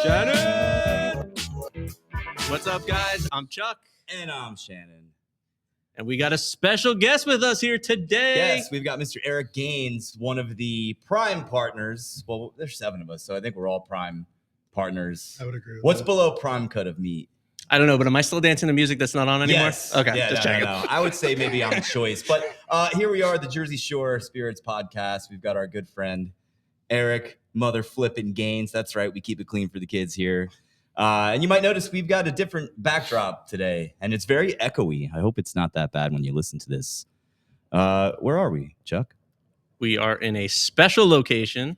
Shannon! What's up, guys? I'm Chuck. And I'm Shannon. And we got a special guest with us here today. Yes, we've got Mr. Erik Gaines, one of the prime partners. Well, there's 7 of us, so I think we're all prime partners. I would agree with What's that. below prime cut of meat? I don't know, but am I still dancing to music that's not on anymore? Yes. Okay, Yeah, just no, checking. no. I would say maybe I'm choice. But here we are, the Jersey Shore Spirits podcast. We've got our good friend, Erik Mother Flippin' Gaines. That's right. We keep it clean for the kids here. And you might notice we've got a different backdrop today, and it's very echoey. I hope it's not that bad when you listen to this. Where are we, Chuck? We are in a special location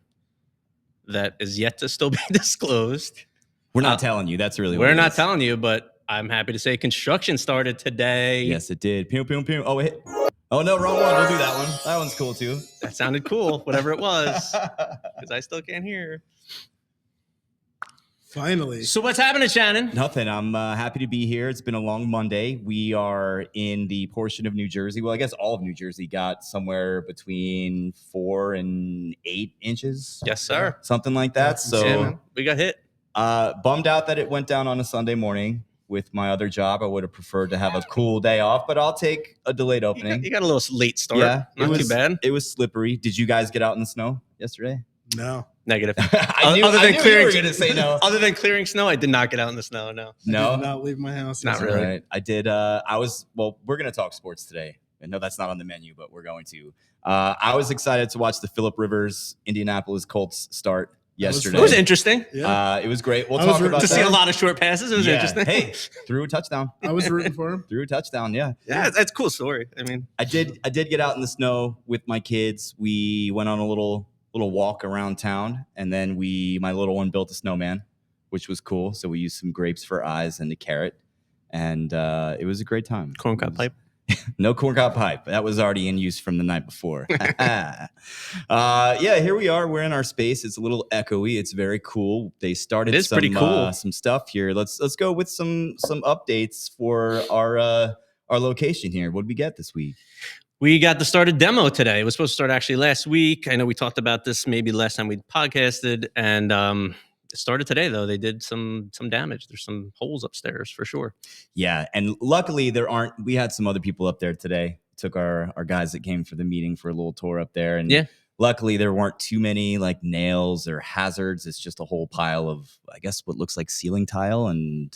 that is yet to still be disclosed. We're not telling you. That's really what We're it not is. telling you, but I'm happy to say construction started today. Yes, it did. Pew, pew, pew. Oh, wait. Oh, no, wrong one. We'll do that one. That one's cool, too. That sounded cool, whatever it was, because I still can't hear. Finally. So what's happening, Shannon? Nothing. I'm happy to be here. It's been a long Monday. We are in the portion of New Jersey. Well, I guess all of New Jersey got somewhere between 4 and 8 inches. Yes, sir. Something like that. That's So Yeah, man. We got hit. bummed out that it went down on a Sunday morning. With my other job, I would have preferred to have a cool day off, but I'll take a delayed opening. You got a little late start. Yeah, Not too bad. It was slippery. Did you guys get out in the snow yesterday? No. Negative. I knew, Other I than knew you clearing- were going to say no. Other than clearing snow, I did not get out in the snow. No. I No? did not leave my house. Not yesterday. really. Right. I did. We're going to talk sports today. I know that's not on the menu, but we're going to. I was excited to watch the Phillip Rivers Indianapolis Colts start yesterday. It was interesting Yeah. It was great. We'll I was talk rooting about to that. see a lot of short passes. It was Yeah. interesting. Hey, threw a touchdown. I was rooting for him. Threw a touchdown. Yeah. Yeah, that's a cool story. I mean, I did get out in the snow with my kids. We went on a little walk around town, and then my little one built a snowman, which was cool. So we used some grapes for eyes and a carrot, and it was a great time. corncob pipe. No corncob pipe. That was already in use from the night before. Yeah, here we are. We're in our space. It's a little echoey. It's very cool. They started It is pretty cool. Some stuff here. Let's go with some updates for our location here. What did we get this week? We got the started demo today. It was supposed to start actually last week. I know we talked about this maybe last time we podcasted, and it started today though. They did some damage. There's some holes upstairs for sure. Yeah, and luckily we had some other people up there today. Took our guys that came for the meeting for a little tour up there, and Yeah. luckily there weren't too many like nails or hazards. It's just a whole pile of, I guess, what looks like ceiling tile, and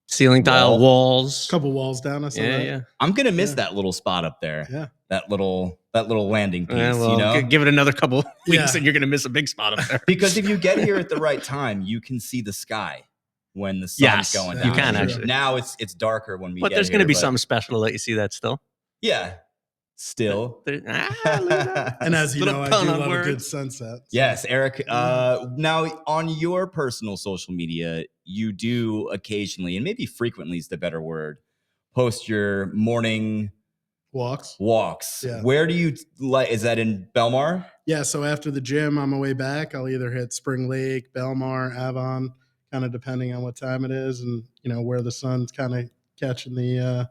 Ceiling tile, walls. Couple walls down. I saw Yeah, that. yeah. I'm gonna miss Yeah. that little spot up there. Yeah. That little landing piece, Yeah, well, you know? give it another couple weeks, Yeah. and you're gonna miss a big spot up there. Because if you get here at the right time, you can see the sky when the sun's Yes, going you down. can actually. Now it's darker when we But get there's gonna here, be but something special to let you see that still. Yeah. Still. Look at that. And as you Little know, I pun do on love words. a good sunset. So. Yes, Erik. Now, on your personal social media, you do occasionally, and maybe frequently is the better word, post your morning Walks. walks. Yeah. Where do you like? Is that in Belmar? Yeah. So after the gym, on my way back, I'll either hit Spring Lake, Belmar, Avon, kind of depending on what time it is and, where the sun's kind of catching the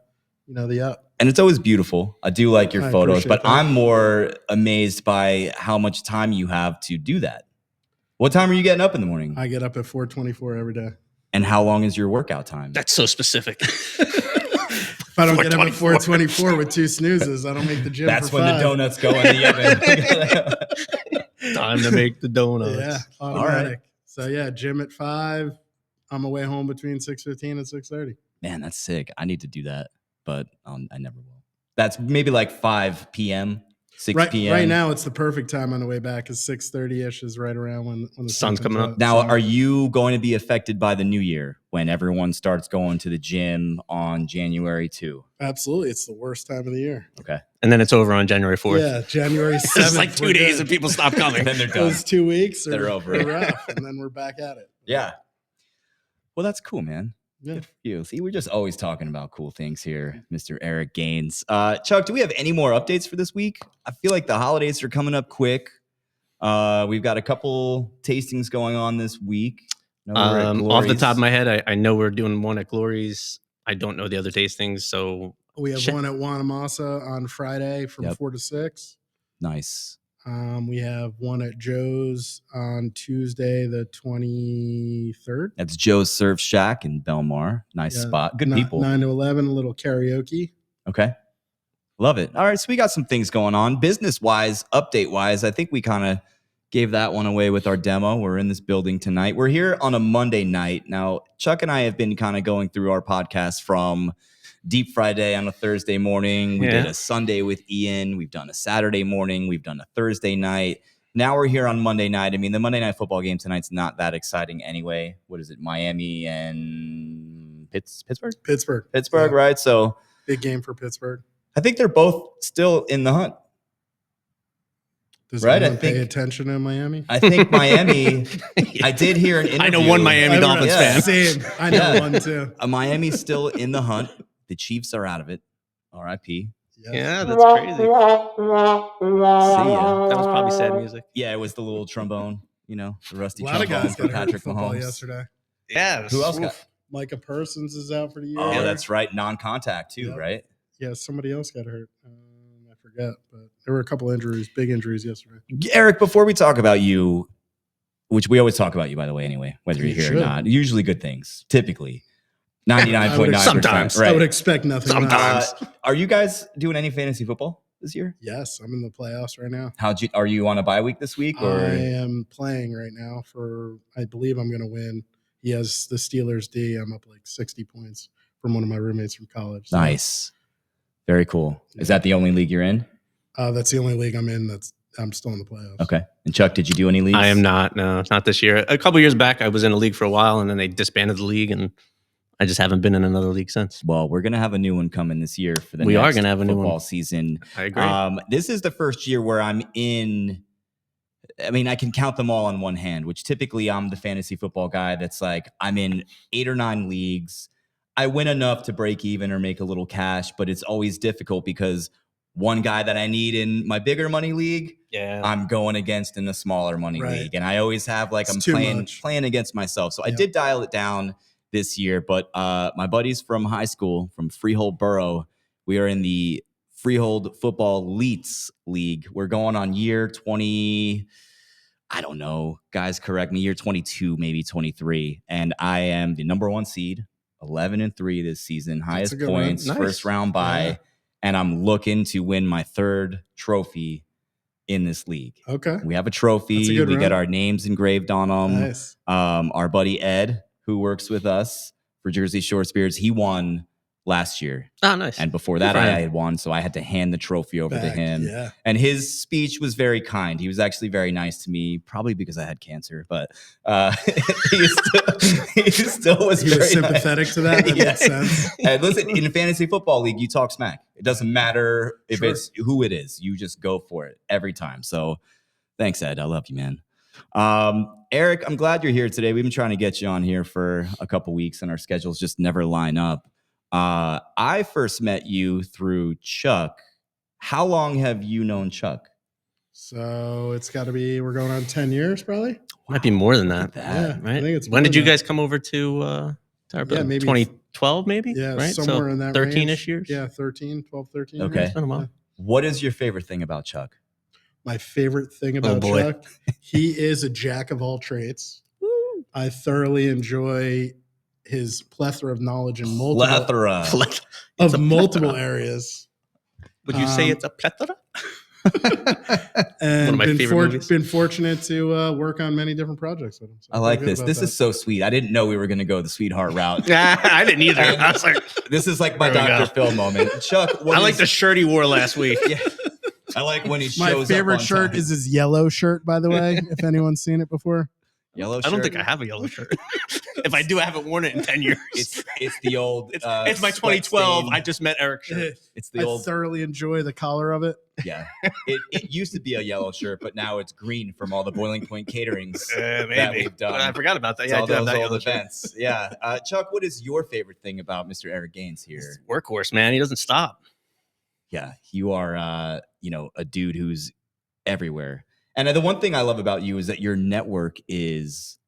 up. And it's always beautiful. I do like your I photos, appreciate but that. I'm more amazed by how much time you have to do that. What time are you getting up in the morning? I get up at 4:24 every day. And how long is your workout time? That's so specific. If I don't get up at 4:24 with 2 snoozes, I don't make the gym. That's for when 5. the donuts go in the oven. Time to make the donuts. Yeah, automatic. So yeah, gym at 5. On my way home between 6:15 and 6:30. Man, that's sick. I need to do that, but I never will. That's maybe like 5 p.m., 6 p.m. Right now, it's the perfect time on the way back. Because 6:30ish is right around when the Sun's sun comes coming up. Now, So- are you going to be affected by the new year when everyone starts going to the gym on January 2? Absolutely, it's the worst time of the year. Okay. And then it's over on January 4th. Yeah, January 7th. It's like 2 days and people stop coming. And then they're done. Those 2 weeks They're are over. are rough, and then we're back at it. Yeah. Well, that's cool, man. Yeah. Good for you. See, we're just always talking about cool things here, Mr. Erik Gaines. Chuck, do we have any more updates for this week? I feel like the holidays are coming up quick. We've got a couple tastings going on this week. Off the top of my head, I know we're doing one at Glory's. I don't know the other tastings, so We have one at Wanamasa on Friday from Yep. 4 to 6. Nice. We have one at Joe's on Tuesday, the 23rd. That's Joe's Surf Shack in Belmar. Nice spot. Good people. 9 to 11, a little karaoke. Okay. Love it. All right. So we got some things going on. Business-wise, update-wise, I think we kind of gave that one away with our demo. We're in this building tonight. We're here on a Monday night. Now, Chuck and I have been kind of going through our podcast from Deep Friday on a Thursday morning. We did a Sunday with Ian. We've done a Saturday morning. We've done a Thursday night. Now we're here on Monday night. I mean, the Monday night football game tonight's not that exciting anyway. What is it? Miami and Pittsburgh? Pittsburgh, yeah. Right? So big game for Pittsburgh. I think they're both still in the hunt. Does anyone pay attention in Miami? I think Miami. I did hear an interview. I know one Miami Dolphins fan. Same. I know one too. Miami's still in the hunt. The Chiefs are out of it. R.I.P. Yes. Yeah, that's crazy. See ya. That was probably sad music. Yeah, it was the little trombone. The rusty trombone. A lot of guys got Patrick Mahomes yesterday. Yeah. Who else got? Micah Parsons is out for the year. Oh, that's right. Non-contact too, right? Yeah, somebody else got hurt. I forget, but there were a couple injuries, big injuries yesterday. Eric, before we talk about you, which we always talk about you, by the way, anyway, whether you're here or not, usually good things, typically. 99.9%. Sometimes. Right. I would expect nothing. Sometimes. Are you guys doing any fantasy football this year? Yes, I'm in the playoffs right now. Are you on a bye week this week? Or? I am playing right now I believe I'm going to win. He has the Steelers D. I'm up like 60 points from one of my roommates from college. So. Nice. Very cool. Is that the only league you're in? That's the only league I'm in. I'm still in the playoffs. Okay. And Chuck, did you do any leagues? I am not. No, not this year. A couple years back, I was in a league for a while, and then they disbanded the league, and I just haven't been in another league since. Well, we're going to have a new one coming this year for the next are going to have a new football one. Season. I agree. This is the first year where I'm in. I mean, I can count them all on one hand, which typically I'm the fantasy football guy that's like, I'm in 8 or 9 leagues. I win enough to break even or make a little cash, but it's always difficult because one guy that I need in my bigger money league, I'm going against in the smaller money league. And I always have I'm playing against myself. So I did dial it down this year, but my buddies from high school, from Freehold Borough, we are in the Freehold Football Leets League. We're going on year 20, I don't know, guys, correct me, year 22, maybe 23. And I am the number 1 seed, 11-3 this season, highest points, first round bye. And I'm looking to win my 3rd trophy in this league. Okay. We have a trophy. We get our names engraved on them. Nice. Our buddy Ed, who works with us for Jersey Shore Spirits, he won last year. Oh, nice. And before that, I had won, so I had to hand the trophy over to him. Yeah. And his speech was very kind. He was actually very nice to me, probably because I had cancer, but he still was very sympathetic to that. That makes sense. And listen, in a fantasy football league, you talk smack. It doesn't matter if it's who it is. You just go for it every time. So thanks, Ed. I love you, man. Eric, I'm glad you're here today. We've been trying to get you on here for a couple weeks, and our schedules just never line up. I first met you through Chuck. How long have you known Chuck? So it's got to be, we're going on 10 years probably. Might be more than that. Yeah, right. I think it's when did you guys come over to our building? maybe 2012, maybe? Yeah, right? somewhere in that 13-ish years? Yeah, 12, 13. Okay. It's been a while. Yeah. What is your favorite thing about Chuck? My favorite thing about Chuck, he is a jack of all trades. I thoroughly enjoy his plethora of knowledge in multiple areas. Would you say it's a plethora? And one of my favorite movies. Been fortunate to work on many different projects with him. So I like this. This is so sweet. I didn't know we were going to go the sweetheart route. I didn't either. I was like, this is like my Dr. Phil moment. Chuck, I like the shirt he wore last week. Yeah. I like when he shows My up favorite on shirt time. is his yellow shirt, by the way, if anyone's seen it before. Yellow shirt? I don't think I have a yellow shirt. If I do, I haven't worn it in 10 years. It's the old. It's my 2012. I just met Eric shirt. It's the old. I thoroughly enjoy the collar of it. Yeah, it used to be a yellow shirt, but now it's green from all the Boiling Point caterings maybe. that we've done. I forgot about that. Yeah, I do have that old yellow shirt. events. Yeah, Chuck, what is your favorite thing about Mr. Erik Gaines here? Workhorse, man. He doesn't stop. Yeah, you are, a dude who's everywhere. And the one thing I love about you is that your network is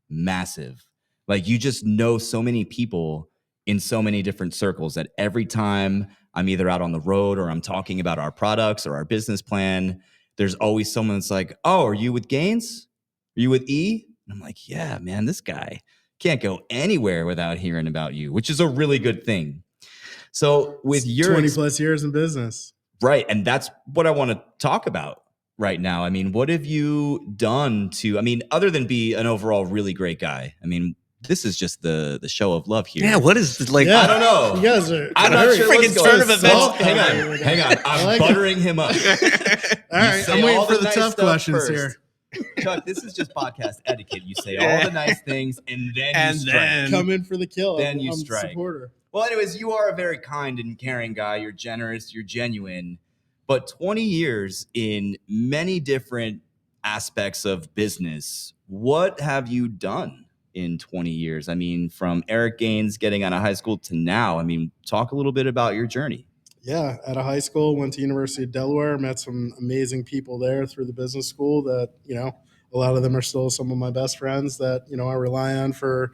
massive. Like, you just know so many people in so many different circles that every time I'm either out on the road or I'm talking about our products or our business plan, there's always someone that's like, oh, are you with Gaines? Are you with E? And I'm like, yeah, man, this guy can't go anywhere without hearing about you, which is a really good thing. So with your 20 plus years in business. right, and that's what I want to talk about right now. I mean, what have you done to, I mean, other than be an overall really great guy? I mean, this is just the show of love here. Yeah, what is like? Yeah. I don't know. You guys are I'm not sure what's freaking going turn on. of events. Oh, hang on. I'm like it. buttering him up. All right, say I'm waiting all for the the nice tough stuff questions first. here. Chuck, this is just podcast etiquette. You say all the nice things and then you strike. Come in for the kill. Then you I'm strike. a supporter. Well, anyways, you are a very kind and caring guy. You're generous. You're genuine. But 20 years in many different aspects of business, what have you done in 20 years? I mean, from Erik Gaines getting out of high school to now, I mean, talk a little bit about your journey. Yeah, out of high school, went to University of Delaware, met some amazing people there through the business school that, a lot of them are still some of my best friends that, I rely on for,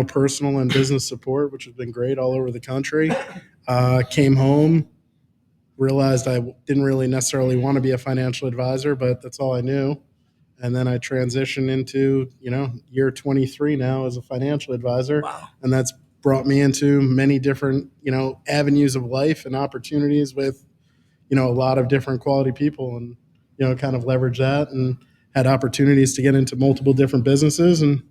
personal and business support, which has been great all over the country. Came home, realized I didn't really necessarily want to be a financial advisor, but that's all I knew. And then I transitioned into, year 23 now as a financial advisor. Wow. And that's brought me into many different, avenues of life and opportunities with, a lot of different quality people and, kind of leverage that and had opportunities to get into multiple different businesses. And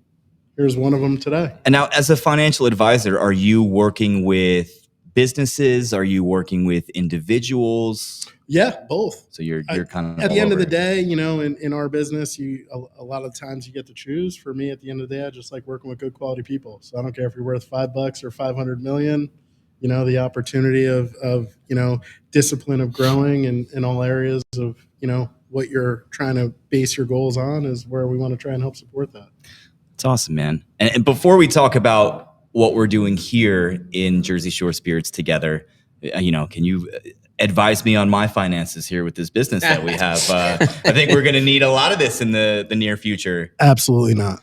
here's one of them today. And now, as a financial advisor, are you working with businesses? Are you working with individuals? Yeah, both. So you're kind of at the all end of over the it. day, in our business, a lot of times you get to choose. For me, at the end of the day, I just like working with good quality people. So I don't care if you're worth $5 or 500 million. The opportunity of discipline of growing in all areas of what you're trying to base your goals on is where we want to try and help support that. It's awesome, man. And before we talk about what we're doing here in Jersey Shore Spirits together, can you advise me on my finances here with this business that we have? I think we're going to need a lot of this in the near future. Absolutely not.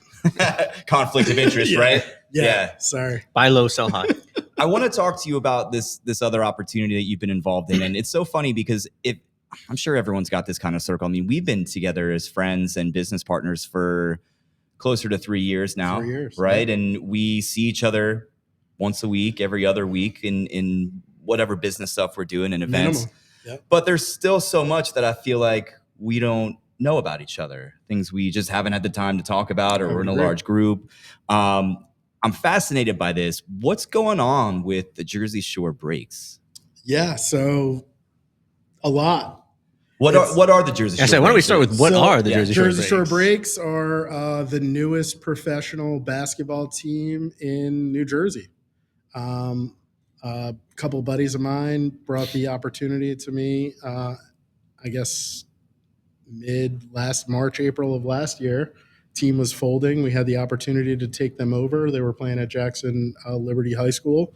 Conflict of interest, right? Yeah. Sorry. Buy low, sell high. I want to talk to you about this other opportunity that you've been involved in. And it's so funny because I'm sure everyone's got this kind of circle. I mean, we've been together as friends and business partners for closer to 3 years now, 3 years, right? yeah. And we see each other once a week, every other week in whatever business stuff we're doing and events. Minimum. Yep. But there's still so much that I feel like we don't know about each other, things we just haven't had the time to talk about, or we're in a large group. I'm fascinated by this. What's going on with the Jersey Shore Breaks? Yeah, so a lot. What are the Jersey Shore Breaks? Why don't we start with what are the Jersey Shore Breaks? Jersey Shore Breaks are the newest professional basketball team in New Jersey. A couple buddies of mine brought the opportunity to me, I guess, March, April of last year. Team was folding. We had the opportunity to take them over. They were playing at Jackson Liberty High School.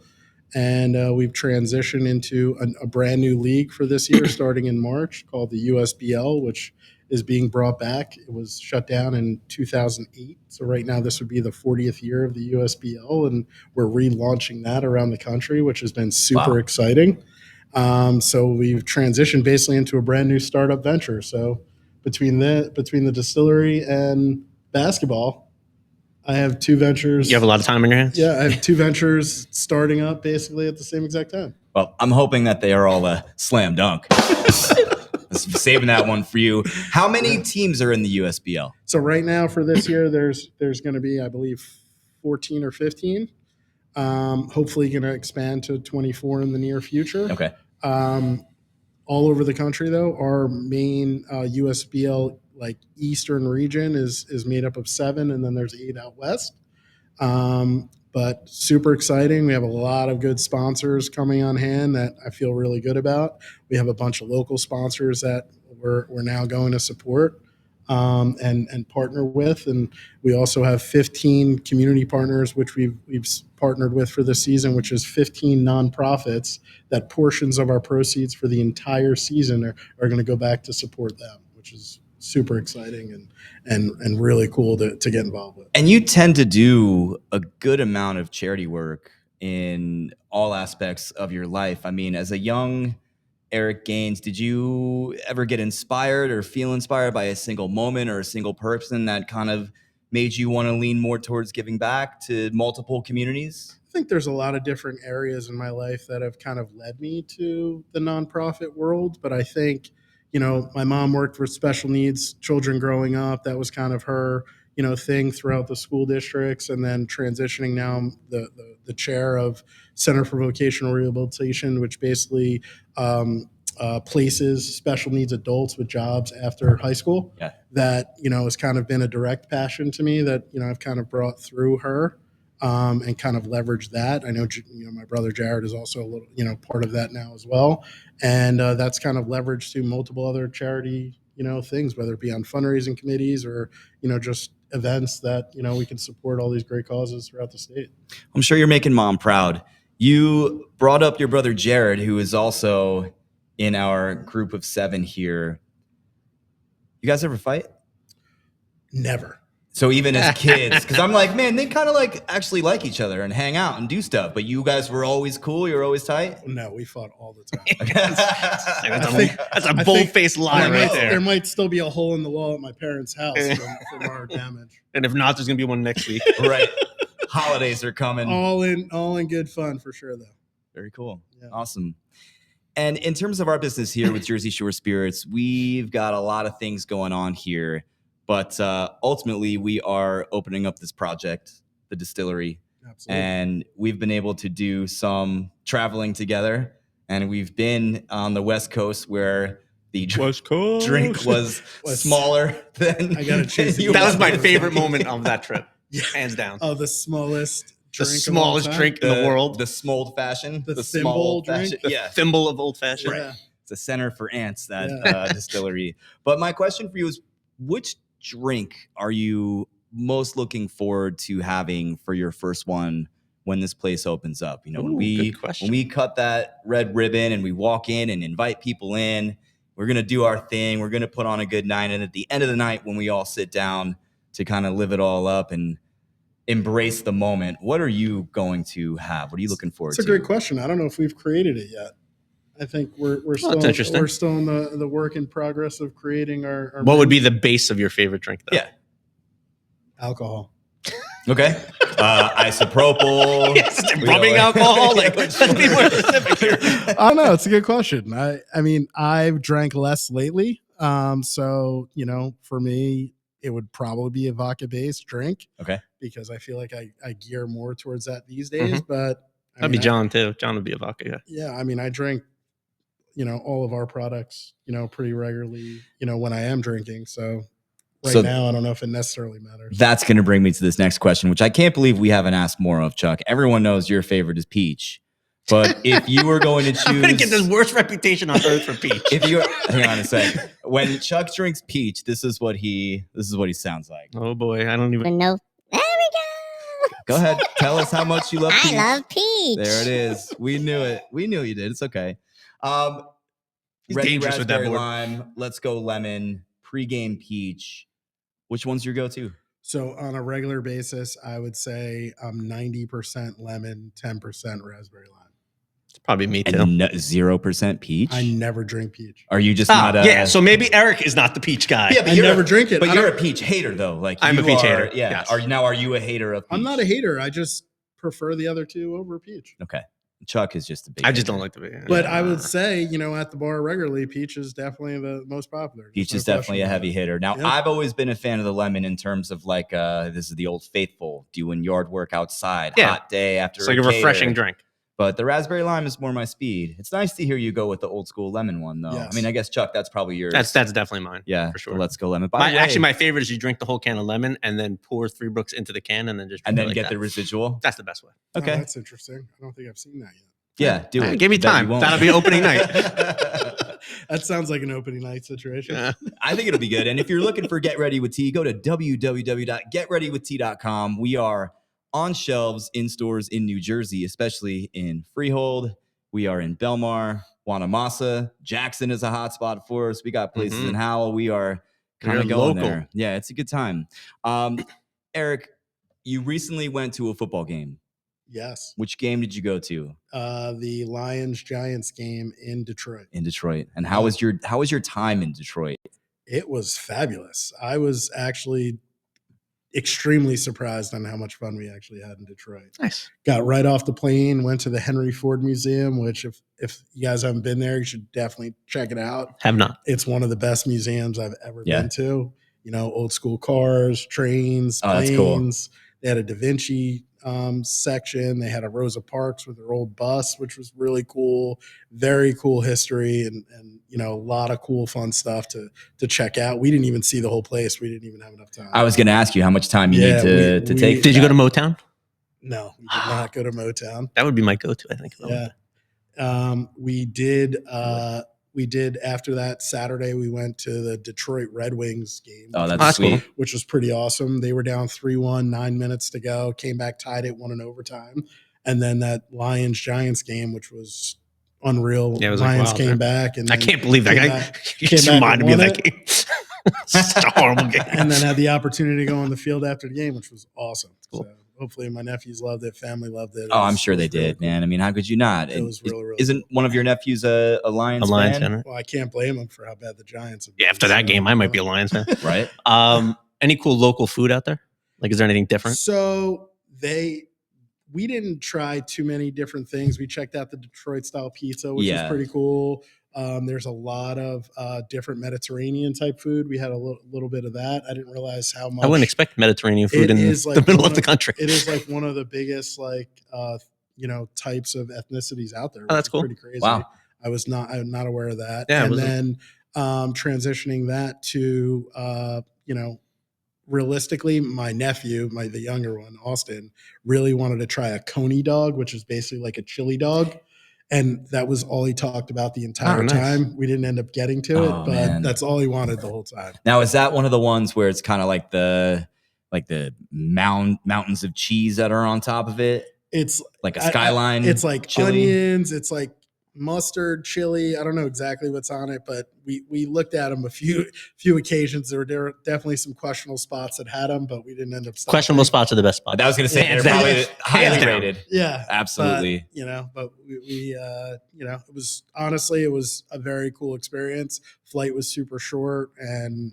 And we've transitioned into a brand new league for this year, starting in March, called the USBL, which is being brought back. It was shut down in 2008. So right now this would be the 40th year of the USBL, and we're relaunching that around the country, which has been super exciting. So we've transitioned basically into a brand new startup venture. So between the distillery and basketball, I have two ventures. You have a lot of time on your hands? Yeah, I have two ventures starting up basically at the same exact time. Well, I'm hoping that they are all a slam dunk. Saving that one for you. How many teams are in the USBL? So right now for this year, there's going to be, I believe, 14 or 15. Hopefully going to expand to 24 in the near future. Okay. All over the country, though, our main USBL eastern region is made up of 7, and then there's 8 out west. But super exciting. We have a lot of good sponsors coming on hand that I feel really good about. We have a bunch of local sponsors that we're now going to support and partner with, and we also have 15 community partners, which we've partnered with for this season, which is 15 nonprofits that portions of our proceeds for the entire season are going to go back to support them, which is super exciting and really cool to get involved with. And you tend to do a good amount of charity work in all aspects of your life. I mean, as a young Erik Gaines, did you ever get inspired or feel inspired by a single moment or a single person that kind of made you want to lean more towards giving back to multiple communities? I think there's a lot of different areas in my life that have kind of led me to the nonprofit world. But I think, my mom worked with special needs children growing up. That was kind of her, thing throughout the school districts, and then transitioning now the chair of Center for Vocational Rehabilitation, which basically places special needs adults with jobs after high school. Yeah. That, has kind of been a direct passion to me that, I've kind of brought through her. And kind of leverage that. I know, my brother Jared is also a little, part of that now as well, and that's kind of leveraged to multiple other charity, things, whether it be on fundraising committees or, just events that we can support all these great causes throughout the state. I'm sure you're making mom proud. You brought up your brother Jared, who is also in our group of 7 here. You guys ever fight? Never. So even as kids, because I'm like, man, they kind of actually like each other and hang out and do stuff. But you guys were always cool. You were always tight. No, we fought all the time. That's a bold-faced lie right there. There might still be a hole in the wall at my parents' house from our damage. And if not, there's gonna be one next week. Right. Holidays are coming. All in good fun for sure, though. Very cool. Yeah. Awesome. And in terms of our business here with Jersey Shore Spirits, we've got a lot of things going on here. But ultimately, we are opening up this project, the distillery. Absolutely. And we've been able to do some traveling together. And we've been on the West Coast where the drink was smaller than. I gotta choose. That was my favorite moment of that trip, hands down. Oh, the smallest drink in the world. The smold fashion. The small thimble drink? fashion. Yeah. Thimble of old fashioned. Right. It's a center for ants, that distillery. But my question for you is, which drink are you most looking forward to having for your first one when this place opens up? When we cut that red ribbon and we walk in and invite people in, we're going to do our thing. We're going to put on a good night. And at the end of the night, when we all sit down to kind of live it all up and embrace the moment, what are you going to have? What are you looking forward to? It's a great question. I don't know if we've created it yet. I think we're still in the work in progress of creating our What would be the base of your favorite drink, though? Yeah. Alcohol. Okay. Isopropyl. Yes, rubbing alcohol. Let's be more specific here. I don't know. It's a good question. I mean, I've drank less lately. So, for me, it would probably be a vodka-based drink. Okay. Because I feel like I gear more towards that these days. Mm-hmm. But That'd be John, too. John would be a vodka guy. Yeah. I mean, I drink, all of our products, pretty regularly, when I am drinking. So now, I don't know if it necessarily matters. That's going to bring me to this next question, which I can't believe we haven't asked more of, Chuck. Everyone knows your favorite is peach. But if you were going to choose... I'm going to get the worst reputation on earth for peach. Hang on a sec. When Chuck drinks peach, this is what he sounds like. Oh, boy. I don't even know. There we go. Go ahead. Tell us how much you love peach. I love peach. There it is. We knew it. We knew you did. It's okay. He's Ready dangerous with that raspberry board. lime. Let's go lemon. Pre-game peach. Which one's your go-to? So on a regular basis, I would say 90% lemon, 10% raspberry lime. It's probably me, too. And 0% peach? I never drink peach. Are you just not a... Yeah, so maybe Erik is not the peach guy. Yeah, but I never drink it. But you're a peach hater, though. I'm a peach hater. Yeah. Yes. Are you a hater of peach? I'm not a hater. I just prefer the other two over peach. Okay. Chuck is just a big I just hater. don't like the big. But I would say, at the bar regularly, peach is definitely the most popular. Peach is definitely a heavy hitter. Now, Yep. I've always been a fan of the lemon in terms of this is the old faithful, doing yard work outside, hot day after It's like a refreshing cater. drink. But the raspberry lime is more my speed. It's nice to hear you go with the old school lemon one, though. Yes. I mean, I guess, Chuck, that's probably yours. That's definitely mine. Yeah, for sure. the Let's Go Lemon. By the way, Actually, my favorite is you drink the whole can of lemon and then pour Three Brooks into the can and then just drink it like get that. the residual. That's the best way. Okay. Oh, that's interesting. I don't think I've seen that yet. Yeah, do it. Give me I bet time. you won't. That'll be opening night. That sounds like an opening night situation. Yeah. I think it'll be good. And if you're looking for Get Ready with Tea, go to www.getreadywithtea.com. We are on shelves in stores in New Jersey, especially in Freehold. We are in Belmar, Wanamassa. Jackson is a hot spot for us. We got places in Howell. We are kind of You're going local. there. Yeah, it's a good time. Erik, you recently went to a football game. Yes. Which game did you go to? The Lions-Giants game in Detroit. In Detroit. And how was your time in Detroit? It was fabulous. I was actually extremely surprised on how much fun we actually had in Detroit. Nice. Got right off the plane, went to the Henry Ford Museum, which if you guys haven't been there, you should definitely check it out. Have not. It's one of the best museums I've ever Yeah. been to. You know, old school cars, trains, Oh, that's cool. planes. They had a Da Vinci section. They had a Rosa Parks with their old bus, which was really cool. Very cool history and you know, a lot of cool fun stuff to check out. We didn't even see the whole place. We didn't even have enough time. I was going to ask you how much time you need to take. Did you go to Motown? No, we did not go to Motown. That would be my go-to, I think. Yeah. We did after that Saturday, we went to the Detroit Red Wings game. Oh, that's sweet. cool. Which was pretty awesome. They were down 3-1, 9 minutes to go, came back, tied it, won in overtime. And then that Lions-Giants game, which was unreal. Yeah, it was Lions wild, came man. back. And I can't believe that came guy. back- You came just back and reminded me of won that it. game. It's just a horrible game. And then had the opportunity to go on the field after the game, which was awesome. Cool. So hopefully my nephews loved it, family loved it. Oh, I'm sure they did, man. I mean, how could you not? It was really, really Isn't one of your nephews a Lions fan? fan, right? Well, I can't blame them for how bad the Giants have been. Yeah, after that So, game, I might be a Lions fan. Right? Any cool local food out there? Like, is there anything different? So we didn't try too many different things. We checked out the Detroit style pizza, which was pretty cool. There's a lot of different Mediterranean type food. We had a little bit of that. I didn't realize how much. I wouldn't expect Mediterranean food in the middle of the country. It is like one of the biggest types of ethnicities out there. Oh, that's which is cool. Pretty crazy. Wow. I'm not aware of that. Yeah, and then transitioning that to realistically, my nephew, the younger one, Austin, really wanted to try a coney dog, which is basically like a chili dog. And that was all he talked about the entire time. We didn't end up getting to it, but that's all he wanted the whole time. Now, is that one of the ones where it's kind of like the mountains of cheese that are on top of it? It's like a skyline. It's like chili? onions. It's like mustard, chili. I don't know exactly what's on it, but we looked at them a few occasions. There were definitely some questionable spots that had them, but we didn't end up stopping. Questionable spots are the best spots. That was going to say Hands they're down. probably highly Hands down. rated. Yeah, Absolutely. But we it was honestly, it was a very cool experience. Flight was super short, and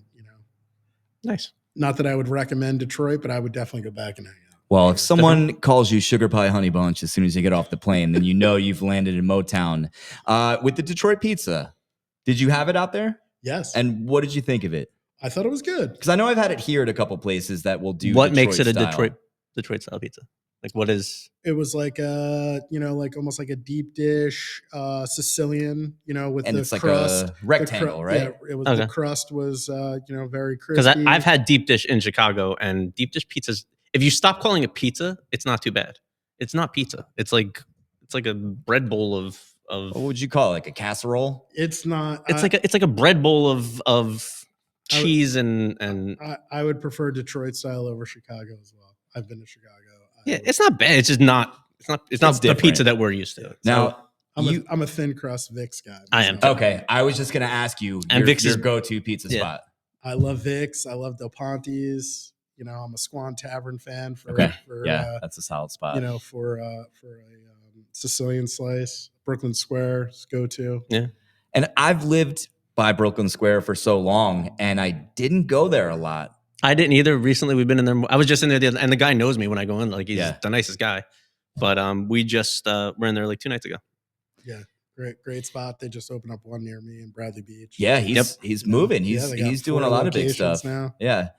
Nice. not that I would recommend Detroit, but I would definitely go back and hang out. Well, if someone calls you Sugar Pie Honey Bunch as soon as you get off the plane, then you know you've landed in Motown. With the Detroit pizza, did you have it out there? Yes. And what did you think of it? I thought it was good. Because I know I've had it here at a couple places that will do. What makes it a style. Detroit style pizza? Like, what is? It was like like almost like a deep dish Sicilian, with And the it's like crust. a rectangle, right? Yeah, it was. Okay. The crust was very crispy. Because I've had deep dish in Chicago, and deep dish pizzas. If you stop calling it pizza, it's not too bad. It's not pizza. It's like a bread bowl of. What would you call it? Like a casserole? It's not. It's like a bread bowl of cheese and. I would prefer Detroit style over Chicago as well. I've been to Chicago. Yeah, it's not bad. It's just not. It's not the different. pizza that we're used to. Now, I'm a thin crust Vic's guy. I am too. Okay, I was just going to ask you And your, Vic's your is- go-to pizza spot. I love Vic's. I love Del Ponte's. I'm a Swan Tavern fan for That's a solid spot. for a Sicilian slice. Brooklyn Square go to. Yeah. And I've lived by Brooklyn Square for so long, and I didn't go there a lot. I didn't either. Recently, we've been in there. I was just in there, and the guy knows me when I go in. Like, he's the nicest guy. But we just were in there like 2 nights ago. Yeah, great spot. They just opened up one near me in Bradley Beach. Yeah, he's moving. He's doing a lot of big stuff now. Yeah.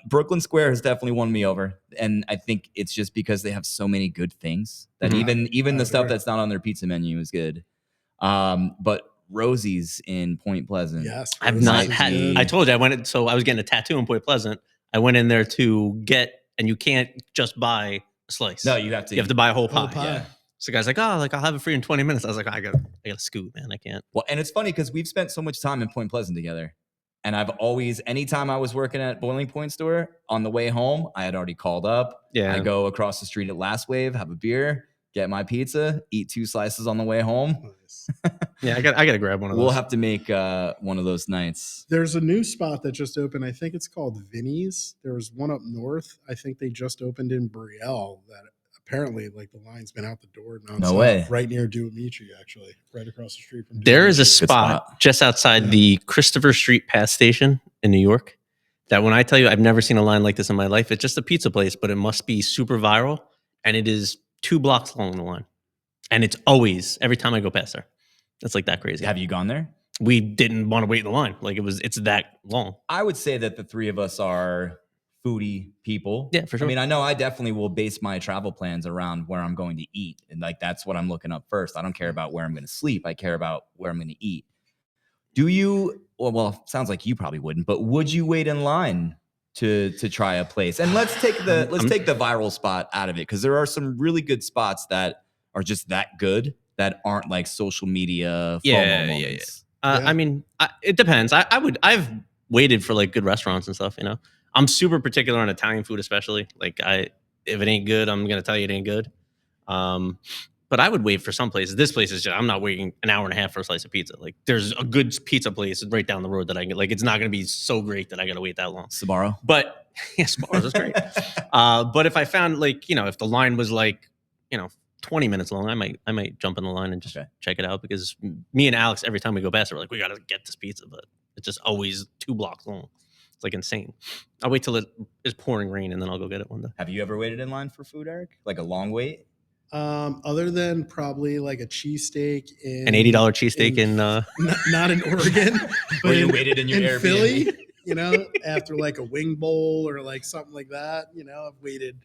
Brooklyn Square has definitely won me over, and I think it's just because they have so many good things that even the stuff that's not on their pizza menu is good. But Rosie's in Point Pleasant. Yes, I've not had. I told you I went. So I was getting a tattoo in Point Pleasant. I went in there to get, and you can't just buy a slice. No, you have to buy a whole pie. Yeah. So the guy's like, I'll have it for you in 20 minutes. I was like, I got scoot, man. I can't. Well, and it's funny because we've spent so much time in Point Pleasant together. And I've always, anytime I was working at Boiling Point store, on the way home, I had already called up. Yeah. I go across the street at Last Wave, have a beer, get my pizza, eat 2 slices on the way home. Nice. Yeah, I got to grab one of those. We'll have to make one of those nights. There's a new spot that just opened. I think it's called Vinny's. There was one up north. I think they just opened in Brielle that apparently, like the line's been out the door nonstop. No way. Right near Duamici, actually, right across the street from. There is a Duamici. spot just outside the Christopher Street Pass Station in New York that when I tell you I've never seen a line like this in my life, it's just a pizza place, but it must be super viral. And it is 2 blocks long, the line. And it's always, every time I go past there. It's like that crazy. Have you gone there? We didn't want to wait in the line. Like it's that long. I would say that the three of us are foodie people. Yeah, for sure. I mean, I know I definitely will base my travel plans around where I'm going to eat. And like, that's what I'm looking up first. I don't care about where I'm going to sleep. I care about where I'm going to eat. Do you, well, sounds like you probably wouldn't, but would you wait in line to try a place? And let's take the viral spot out of it, because there are some really good spots that are just that good that aren't like social media FOMO moments. I mean, it depends. I've waited for like good restaurants and stuff, you know. I'm super particular on Italian food, especially. Like if it ain't good, I'm gonna tell you it ain't good. But I would wait for some places. This place is just, I'm not waiting an hour and a half for a slice of pizza. Like there's a good pizza place right down the road that I can, like, it's not gonna be so great that I gotta wait that long. Sbarro. But yeah, Sbarro's is great. But if I found, like, you know, if the line was like, you know, 20 minutes long, I might jump in the line and just check it out, because me and Alex, every time we go past, we're like, we got to get this pizza, but it's just always 2 blocks long. It's like insane. I'll wait till it is pouring rain and then I'll go get it one day. Have you ever waited in line for food, Eric? Like a long wait? Other than probably like a cheesesteak in an $80 cheesesteak in not in Oregon, but where you waited in your Airbnb. Philly, you know, after like a wing bowl or like something like that, you know, I've waited,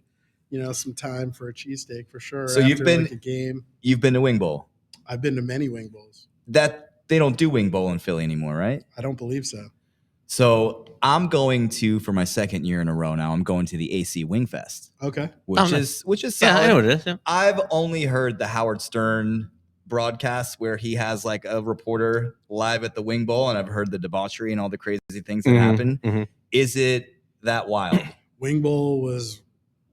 you know, some time for a cheesesteak for sure. So you've been like a game. You've been to Wing Bowl. I've been to many Wing Bowls. That they don't do Wing Bowl in Philly anymore, right? I don't believe so. So I'm going to, for my second year in a row now, I'm going to the AC Wing Fest. Okay. Which is solid. Yeah, I know what it is. Yeah. I've only heard the Howard Stern broadcast where he has like a reporter live at the Wing Bowl, and I've heard the debauchery and all the crazy things that happen. Mm-hmm. Is it that wild? Wing Bowl was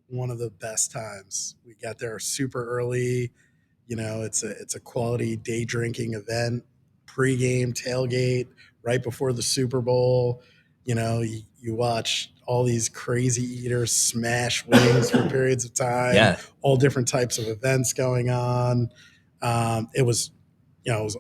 one of the best times. We got there super early. You know, it's a quality day drinking event, pregame, tailgate, right before the Super Bowl. You know, you watch all these crazy eaters smash wings for periods of time. Yeah. All different types of events going on. It was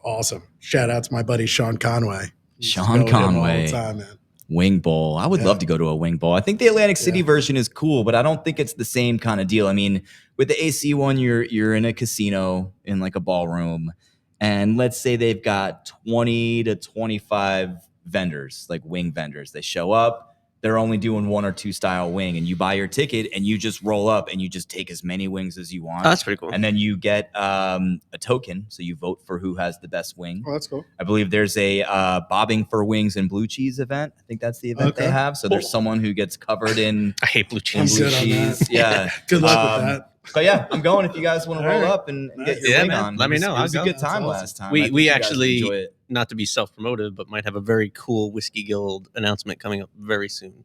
awesome. Shout out to my buddy Sean Conway. Sean Conway. All the time, man. Wing Bowl. I would love to go to a Wing Bowl. I think the Atlantic City version is cool, but I don't think it's the same kind of deal. I mean, with the AC one, you're in a casino in like a ballroom, and let's say they've got 20 to 25 vendors, like wing vendors. They show up, they're only doing 1 or 2 style wing, and you buy your ticket and you just roll up and you just take as many wings as you want. Oh, that's pretty cool. And then you get a token, so you vote for who has the best wing. Oh, that's cool. I believe there's a bobbing for wings and blue cheese event. I think that's the event they have. So there's someone who gets covered in I hate blue cheese. I'm good on that. Yeah. Good luck with that. But yeah, I'm going if you guys want to roll All right. up and get your wing man. on. Let me know. It was I'll a go. good time That's last time. I We think you guys actually, enjoy it. not to be self-promotive, but might have a very cool Whiskey Guild announcement coming up very soon,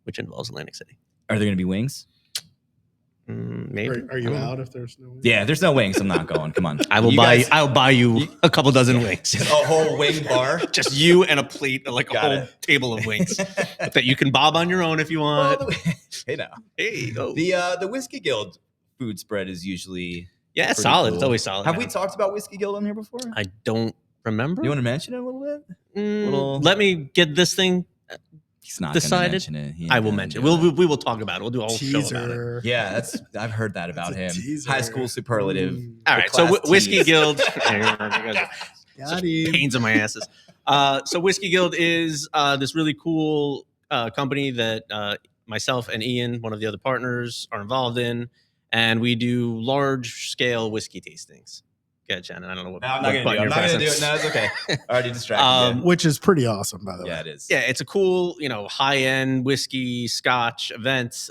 which involves Atlantic City. Are there going to be wings? Maybe. Are you out if there's no? Yeah, if there's no wings, I'm not going. Come on. I'll buy you a couple dozen wings. a whole wing bar. Just you and a plate, like a Got whole it. table of wings that you can bob on your own if you want. Hey now. Hey, oh. The Whiskey Guild food spread is usually Yeah, it's pretty solid. cool. It's always solid. Have man. we talked about Whiskey Guild on here before? I don't remember. You want to mention it a little bit? little- Let me get this thing He's not decided. Gonna mention it. He I ain't will gonna mention. do it. We will talk about it. We'll do a whole show about it. Teaser. Yeah, I've heard that about him. That's a teaser. High school superlative. All right, so class Whiskey tease. Guild. Got Such him. pains in my asses. So Whiskey Guild is this really cool company that myself and Ian, one of the other partners, are involved in, and we do large scale whiskey tastings. Go ahead, Shannon. I don't know what. No, I'm not what gonna do it. button I'm not you're gonna do it. pressing. No, it's okay. I already distracted you. Which is pretty awesome, by the way. Yeah, it is. Yeah, it's a cool, high end whiskey, Scotch event.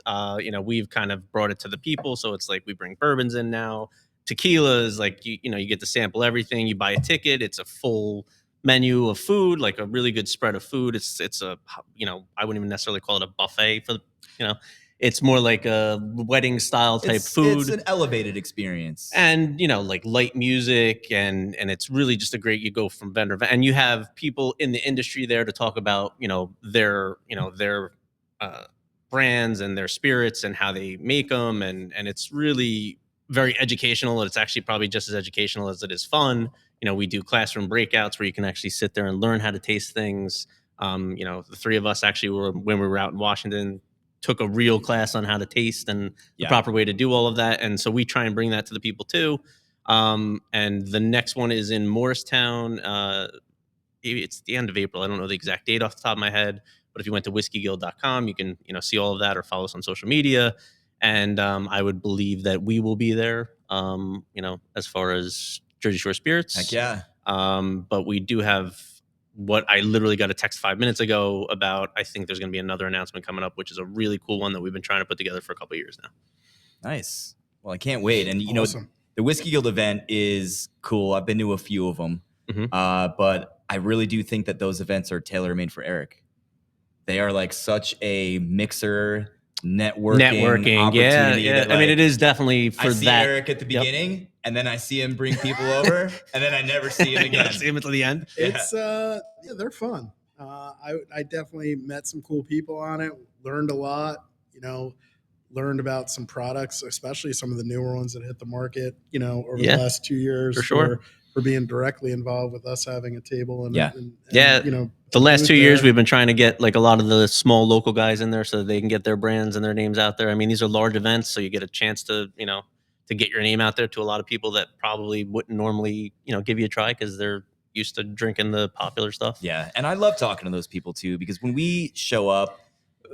We've kind of brought it to the people, so it's like we bring bourbons in now, tequilas. Like you get to sample everything. You buy a ticket. It's a full menu of food, like a really good spread of food. It's a I wouldn't even necessarily call it a buffet for it's more like a wedding style type food. It's an elevated experience. And like light music, and it's really just a great. You go from vendor, and you have people in the industry there to talk about their brands and their spirits and how they make them, and it's really very educational. It's actually probably just as educational as it is fun. We do classroom breakouts where you can actually sit there and learn how to taste things. The three of us actually when we were out in Washington, took a real class on how to taste and the proper way to do all of that. And so we try and bring that to the people too. And the next one is in Morristown. It's the end of April. I don't know the exact date off the top of my head, but if you went to whiskeyguild.com, you can, see all of that or follow us on social media. And I would believe that we will be there, as far as Jersey Shore Spirits. Heck yeah. But we do have what I literally got a text 5 minutes ago about. I think there's going to be another announcement coming up, which is a really cool one that we've been trying to put together for a couple of years now. Nice. Well, I can't wait. And, Awesome. the Whiskey Guild event is cool. I've been to a few of them, but I really do think that those events are tailor-made for Erik. They are like such a mixer networking opportunity. Yeah. I mean, it is definitely for I see that. Erik at the beginning, and then I see him bring people over, and then I never see him again. See him until the end. It's they're fun. I definitely met some cool people on it. Learned a lot. Learned about some products, especially some of the newer ones that hit the market. Over the last 2 years. For sure. For being directly involved with us having a table and the last 2 years we've been trying to get like a lot of the small local guys in there so that they can get their brands and their names out there. I mean, these are large events, so you get a chance to to get your name out there to a lot of people that probably wouldn't normally give you a try because they're used to drinking the popular stuff. Yeah, and I love talking to those people too, because when we show up,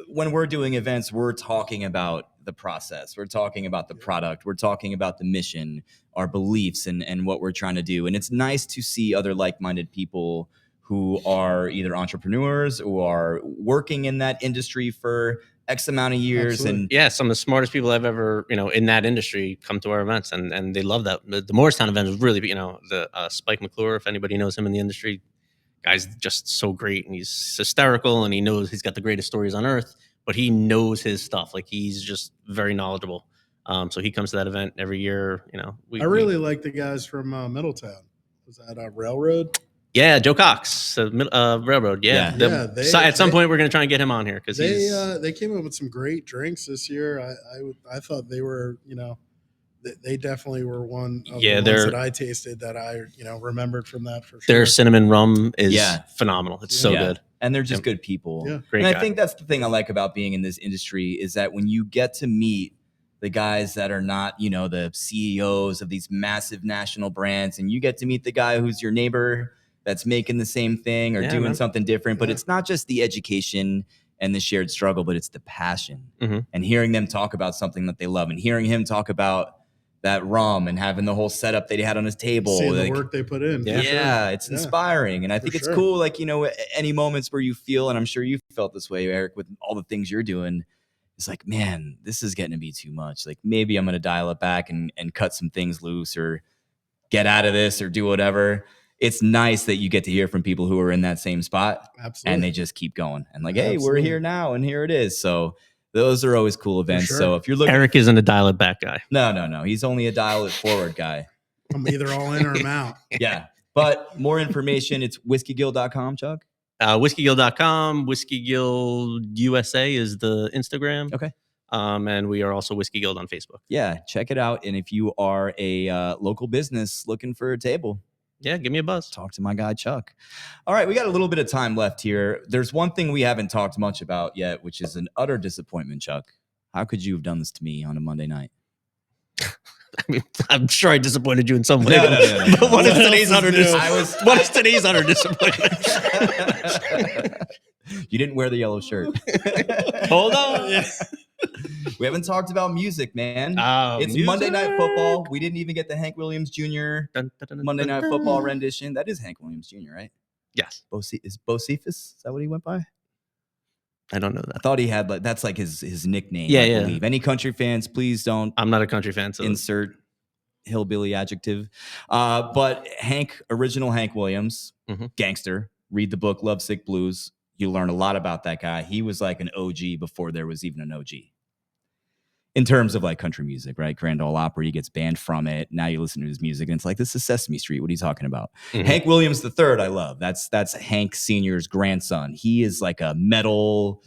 when we're doing events, we're talking about the process, we're talking about the product, we're talking about the mission, our beliefs, and what we're trying to do. And it's nice to see other like-minded people who are either entrepreneurs or are working in that industry for X amount of years. Absolutely. And Some of the smartest people I've ever, in that industry come to our events and they love that. The Morristown event was really, the Spike McClure, if anybody knows him in the industry, guy's just so great and he's hysterical and he knows he's got the greatest stories on earth, but he knows his stuff. Like he's just very knowledgeable. So he comes to that event every year. I really like the guys from Middletown. Was that Railroad? Yeah, Joe Cox, Railroad. Yeah. At some point, we're going to try and get him on here because they came up with some great drinks this year. I thought they were, they definitely were one of the ones that I tasted that I, remembered from that for sure. Their cinnamon rum is phenomenal. It's so good. And they're just good people. Yeah. Great and guy. I think that's the thing I like about being in this industry is that when you get to meet the guys that are not, the CEOs of these massive national brands, and you get to meet the guy who's your neighbor that's making the same thing or doing something different, but it's not just the education and the shared struggle, but it's the passion and hearing them talk about something that they love and hearing him talk about that rum and having the whole setup that he had on his table. Seeing the work they put in. It's inspiring. And I think it's cool. Like, any moments where you feel, and I'm sure you felt this way, Erik, with all the things you're doing, it's like, man, this is getting to be too much. Like maybe I'm going to dial it back and cut some things loose or get out of this or do whatever. It's nice that you get to hear from people who are in that same spot. Absolutely. And they just keep going and like, hey, we're here now and here it is. So those are always cool events. Sure. So if you're looking, Erik isn't a dial it back guy. No. He's only a dial it forward guy. I'm either all in or I'm out. Yeah. But more information, it's whiskeyguild.com, Chuck. Whiskeyguild.com. Whiskey Guild USA is the Instagram. Okay. And we are also Whiskey Guild on Facebook. Yeah, check it out. And if you are a local business looking for a table, give me a buzz. Talk to my guy, Chuck. All right, we got a little bit of time left here. There's one thing we haven't talked much about yet, which is an utter disappointment, Chuck. How could you have done this to me on a Monday night? I mean, I'm sure I disappointed you in some way. No. But what is today's utter disappointment? What is today's utter disappointment? You didn't wear the yellow shirt. Hold on. We haven't talked about music, man. It's music. Monday Night Football. We didn't even get the Hank Williams Jr. Monday Night Football rendition. That is Hank Williams Jr., right? Yes. Is Bocephus? Is that what he went by? I don't know that. I thought he had that's like his nickname. Yeah, I believe. Any country fans, please don't. I'm not a country fan, so insert hillbilly adjective. But original Hank Williams, gangster. Read the book Lovesick Blues. You learn a lot about that guy. He was like an OG before there was even an OG. In terms of like country music, right? Grand Ole Opry, he gets banned from it. Now you listen to his music and it's like, this is Sesame Street. What are you talking about? Hank Williams III, I love. That's Hank Sr.'s grandson. He is like a metal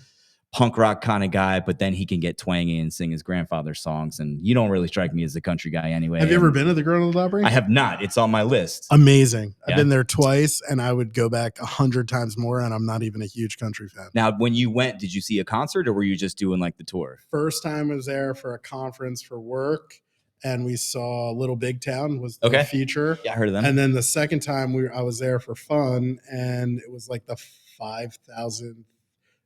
punk rock kind of guy, but then he can get twangy and sing his grandfather's songs. And you don't really strike me as a country guy anyway. Have you ever been to the Grown Opry? I have not. It's on my list. Amazing. Yeah. I've been there twice, and I would go back 100 times more, and I'm not even a huge country fan. Now, when you went, did you see a concert or were you just doing like the tour? First time I was there for a conference for work, and we saw Little Big Town was the feature. Yeah, I heard of them. And then the second time I was there for fun, and it was like the 5,000th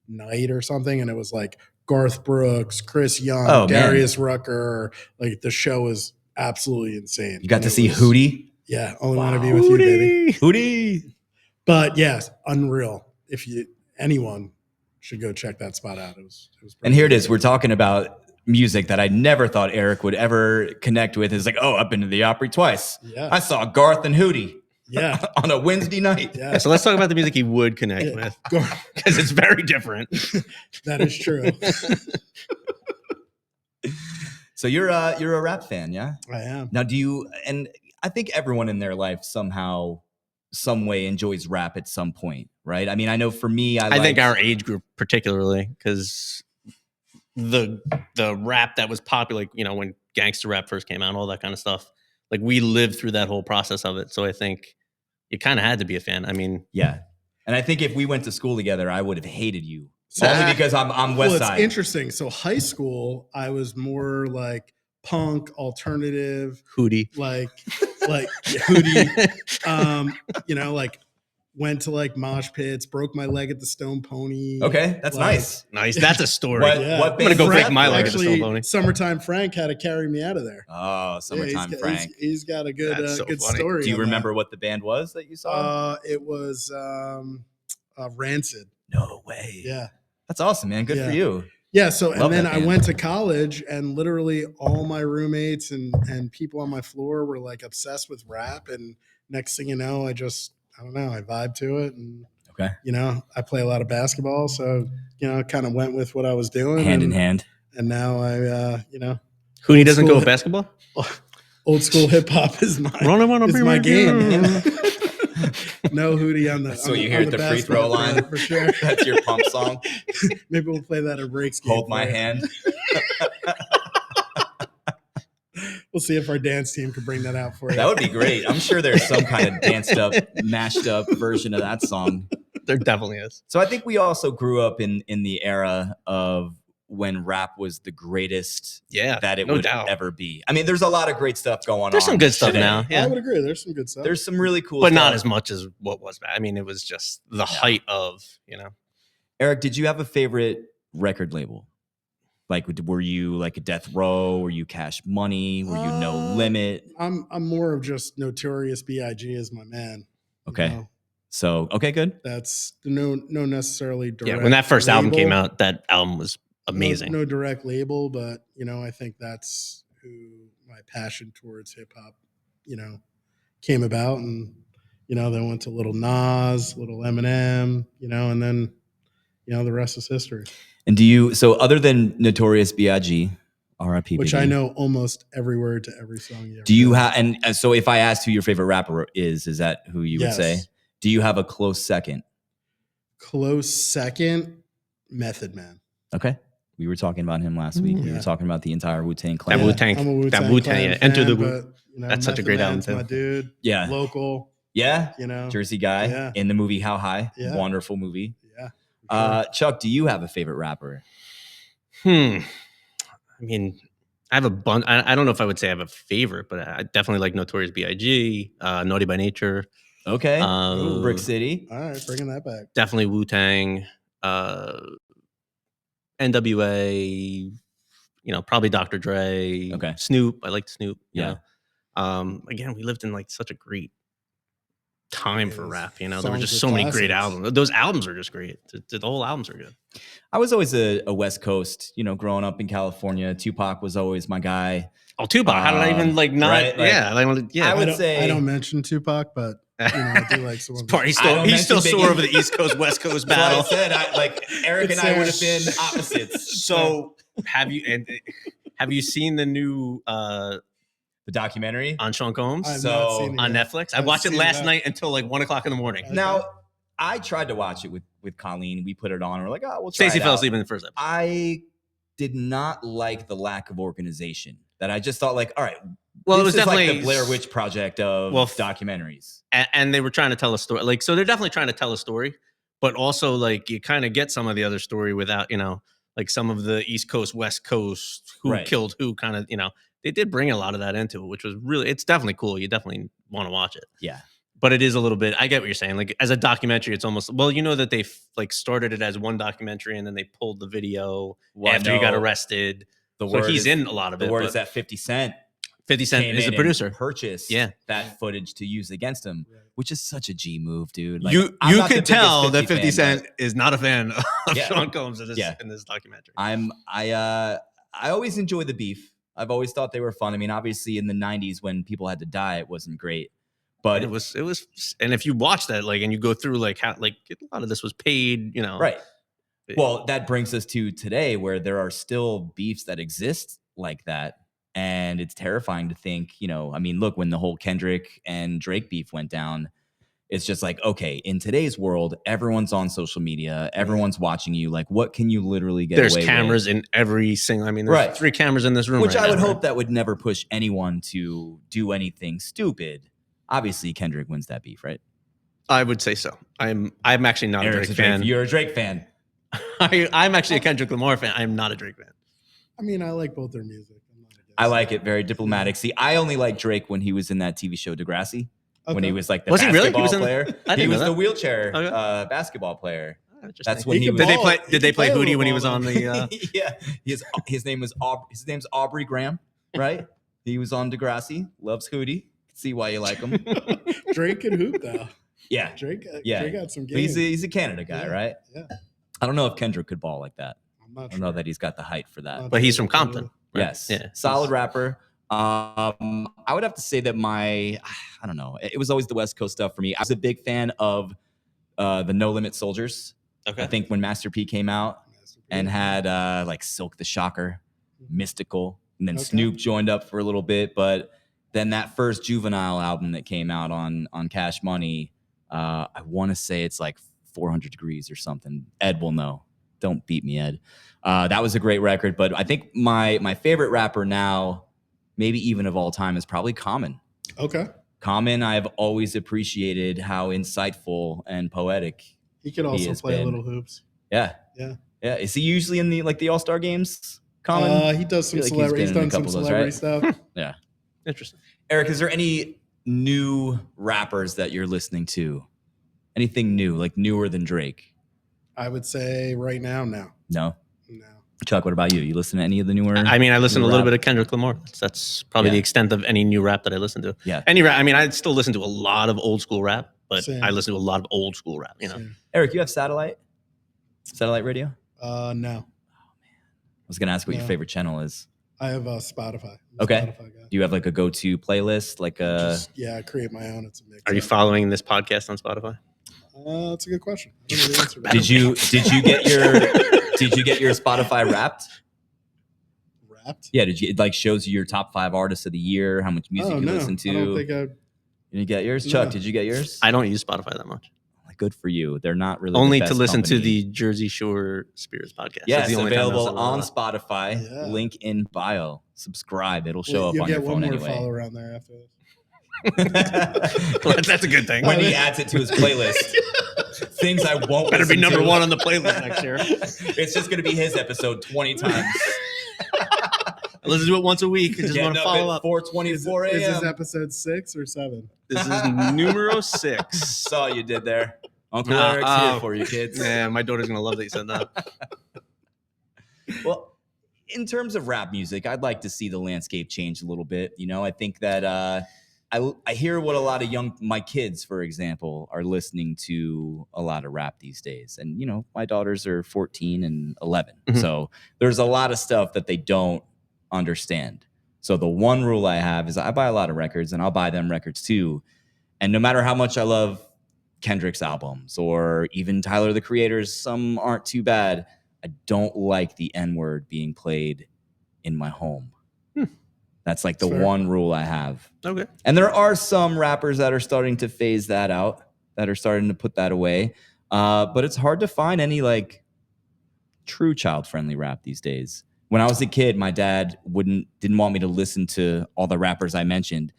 night or something, and it was like Garth Brooks, Chris Young, Darius Rucker. Like the show was absolutely insane. You got to see Hootie? Yeah, Only Want to Be With You, baby. Hootie. But yes, unreal. Anyone should go check that spot out. It was and here it is. We're talking about music that I never thought Eric would ever connect with. It's like, oh, I've been to the Opry twice. Yeah. I saw Garth and Hootie. Yeah. On a Wednesday night. Yeah. So let's talk about the music he would connect with, because it's very different. That is true. So you're a rap fan, yeah? I am. Now, and I think everyone in their life somehow, some way enjoys rap at some point, right? I mean, I know for me, I think our age group particularly, because the rap that was popular, when gangster rap first came out and all that kind of stuff, like we lived through that whole process of it. So I think you kind of had to be a fan. I mean, yeah. And I think if we went to school together, I would have hated you. Only because I'm West Side. It's interesting. So high school, I was more like punk, alternative, Hootie, like Hootie. Like went to like mosh pits, broke my leg at the Stone Pony. Okay, that's nice. Nice. That's a story. What I'm gonna go break my leg at the Stone Pony. Summertime Frank had to carry me out of there. Oh, Summertime Frank. He's got a good story. Do you remember what the band was that you saw? It was Rancid. No way. Yeah. That's awesome, man. Good for you. Yeah. So, and then I went to college, and literally all my roommates and people on my floor were like obsessed with rap. And next thing you know, I don't know, I vibe to it. And, I play a lot of basketball. So, kind of went with what I was doing. Hand in hand. And now Hootie doesn't go with basketball? Old school hip hop is my game. No Hootie on the. So you hear at the free throw line for sure. That's your pump song. Maybe we'll play that at breaks. Hold my hand. We'll see if our dance team can bring that out for you. That would be great. I'm sure there's some kind of danced up, mashed up version of that song. There definitely is. So I think we also grew up in the era of when rap was the greatest that it would ever be. I mean, there's a lot of great stuff going on. There's some good stuff now. Yeah. I would agree. There's some good stuff. There's some really cool but stuff. Not as much as what was bad. I mean, it was just the height of, Eric, did you have a favorite record label? Like, were you like a Death Row? Were you Cash Money? Were you No Limit? I'm more of just Notorious B.I.G. as my man. Okay. So, okay, good. That's no necessarily direct. Yeah, when that first album came out, that album was amazing. No direct label, but I think that's who my passion towards hip hop, came about, and then went to little Nas, little Eminem, and then the rest is history. And so other than Notorious B.I.G., R.I.P. Which I know almost every word to every song you ever do you have? And so if I asked who your favorite rapper is that who you would say? Do you have a close second? Close second, Method Man. Okay. We were talking about him last week. We were talking about the entire Wu-Tang Clan. That Wu-Tang, Enter the Wu. That's such a great album too. My dude. Yeah. Local. Yeah. Jersey guy in the movie How High. Yeah. Wonderful movie. Yeah. Sure. Chuck, do you have a favorite rapper? I mean, I have a bunch. I don't know if I would say I have a favorite, but I definitely like Notorious B.I.G., Naughty by Nature. Okay. Brick City. All right, bringing that back. Definitely Wu-Tang. NWA, probably Dr. Dre. Okay. Snoop. I like Snoop. Yeah. Again, we lived in like such a great time for rap. There were Songs just with so many classics. great albums. Those albums are just great. The whole albums are good. I was always a West Coast, growing up in California. Tupac was always my guy. Oh, Tupac. How did I even not? Right, Yeah. I would say I don't mention Tupac, but I do like some of his. He's still sore over the East Coast West Coast battle. That's what I said. Eric and I would have been opposites. So have you seen the new The documentary on Sean Combs I've not seen it on yet. Netflix? I watched it last night until like 1:00 in the morning. Now, I tried to watch it with with Colleen. We put it on. And we're like, oh, we'll try Stacey it fell out. asleep in the first episode. I did not like the lack of organization. That I just thought like, all right, Well, this it was is definitely like the Blair Witch Project of documentaries. And they were trying to tell a story. Like, so they're definitely trying to tell a story, but also like you kind of get some of the other story without, like some of the East Coast, West Coast, who killed who kind of, they did bring a lot of that into it, which was really, it's definitely cool. You definitely want to watch it. Yeah. But it is a little bit, I get what you're saying. Like as a documentary, it's almost, well, that they like started it as one documentary and then they pulled the video after he got arrested. So he's in a lot of it. The word is that 50 Cent 50 Cent is the producer. Purchased that footage to use against him, which is such a G move, dude. Like, you could tell that 50 Cent is not a fan of Sean Combs in this documentary. I always enjoy the beef. I've always thought they were fun. I mean, obviously in the 90s when people had to die, it wasn't great. But it was, and if you watch that, like, and you go through like how, like a lot of this was paid, Right. Well, that brings us to today where there are still beefs that exist like that. And it's terrifying to think, I mean, look, when the whole Kendrick and Drake beef went down, it's just like, okay, in today's world, everyone's on social media, everyone's watching you. Like, what can you literally get away with? There's cameras in every single, I mean, there's 3 cameras in this room. Which I would hope that would never push anyone to do anything stupid. Obviously, Kendrick wins that beef, right? I would say so. I'm actually not Eric's a Drake fan. You're a Drake fan. I'm actually a Kendrick Lamar fan. I'm not a Drake fan. I mean, I like both their music. I like it. Very diplomatic. See, I only like Drake when he was in that TV show Degrassi. Okay. When he was like the basketball player. He was the wheelchair basketball player. That's when he was. Did they play Hootie when he was on the? Yeah, his name's Aubrey Graham, right? He was on Degrassi. Loves Hootie. See why you like him. Drake can hoop though. Yeah, Drake got some game. He's a Canada guy, right? Yeah. I don't know if Kendrick could ball like that. I'm not I don't know that he's got the height for that. But he's from Compton. Right? Yes. Yeah. Solid rapper. I would have to say that I don't know. It was always the West Coast stuff for me. I was a big fan of the No Limit Soldiers. Okay. I think when Master P came out and had like Silk the Shocker, Mystical, and then Snoop joined up for a little bit. But then that first Juvenile album that came out on Cash Money, I want to say it's like 400 Degrees or something. Ed will know. Don't beat me, Ed. That was a great record. But I think my favorite rapper now, maybe even of all time, is probably Common. Okay. Common, I've always appreciated how insightful and poetic he could also play little hoops. Yeah. Is he usually in the All-Star games? Common. He does some celebrity. He's done some celebrity stuff. Yeah. Interesting. Eric, is there any new rappers that you're listening to? Anything new, like newer than Drake? I would say right now, No. Chuck, what about you? You listen to any of the newer? I mean, I listen to a little bit of Kendrick Lamar. That's probably the extent of any new rap that I listen to. Yeah. Any rap. I mean, I still listen to a lot of old school rap, but Same. I listen to a lot of old school rap, Eric, you have satellite radio? No. Oh, man. I was going to ask what your favorite channel is. I have Spotify. Okay. Spotify guy. Do you have like a go-to playlist? I create my own. It's a mix. Are you following this podcast on Spotify? That's a good question. I don't know the answer to that. Did you get your Spotify Wrapped? Wrapped? Yeah. Did you? It like shows you your top 5 artists of the year, how much music you listen to. I don't think You didn't get yours, Chuck? Did you get yours? I don't use Spotify that much. Good for you. They're not really only the best to listen company. to the Jersey Shore Spirits podcast. Yes, available on Spotify. Yeah. Link in bio. Subscribe. It'll show up on your phone anyway. anyway. Follow around there after this. Well, that's a good thing. When he adds it to his playlist. Things I won't better be number to. 1 on the playlist next year. It's just going to be his episode 20 times. I listen to it once a week. I just want to follow up. 4:24 a.m. Is this episode 6 or 7? This is numero 6. Saw you did there. Uncle Eric's here for you, kids. Yeah, my daughter's going to love that you said that. Well, in terms of rap music, I'd like to see the landscape change a little bit. I think that I hear what a lot of my kids, for example, are listening to a lot of rap these days. And, my daughters are 14 and 11. Mm-hmm. So there's a lot of stuff that they don't understand. So the one rule I have is I buy a lot of records and I'll buy them records too. And no matter how much I love Kendrick's albums or even Tyler, the Creator's, some aren't too bad. I don't like the N-word being played in my home. That's like the one rule I have. Okay. And there are some rappers that are starting to phase that out, that are starting to put that away. But it's hard to find any like true child-friendly rap these days. When I was a kid, my dad didn't want me to listen to all the rappers I mentioned,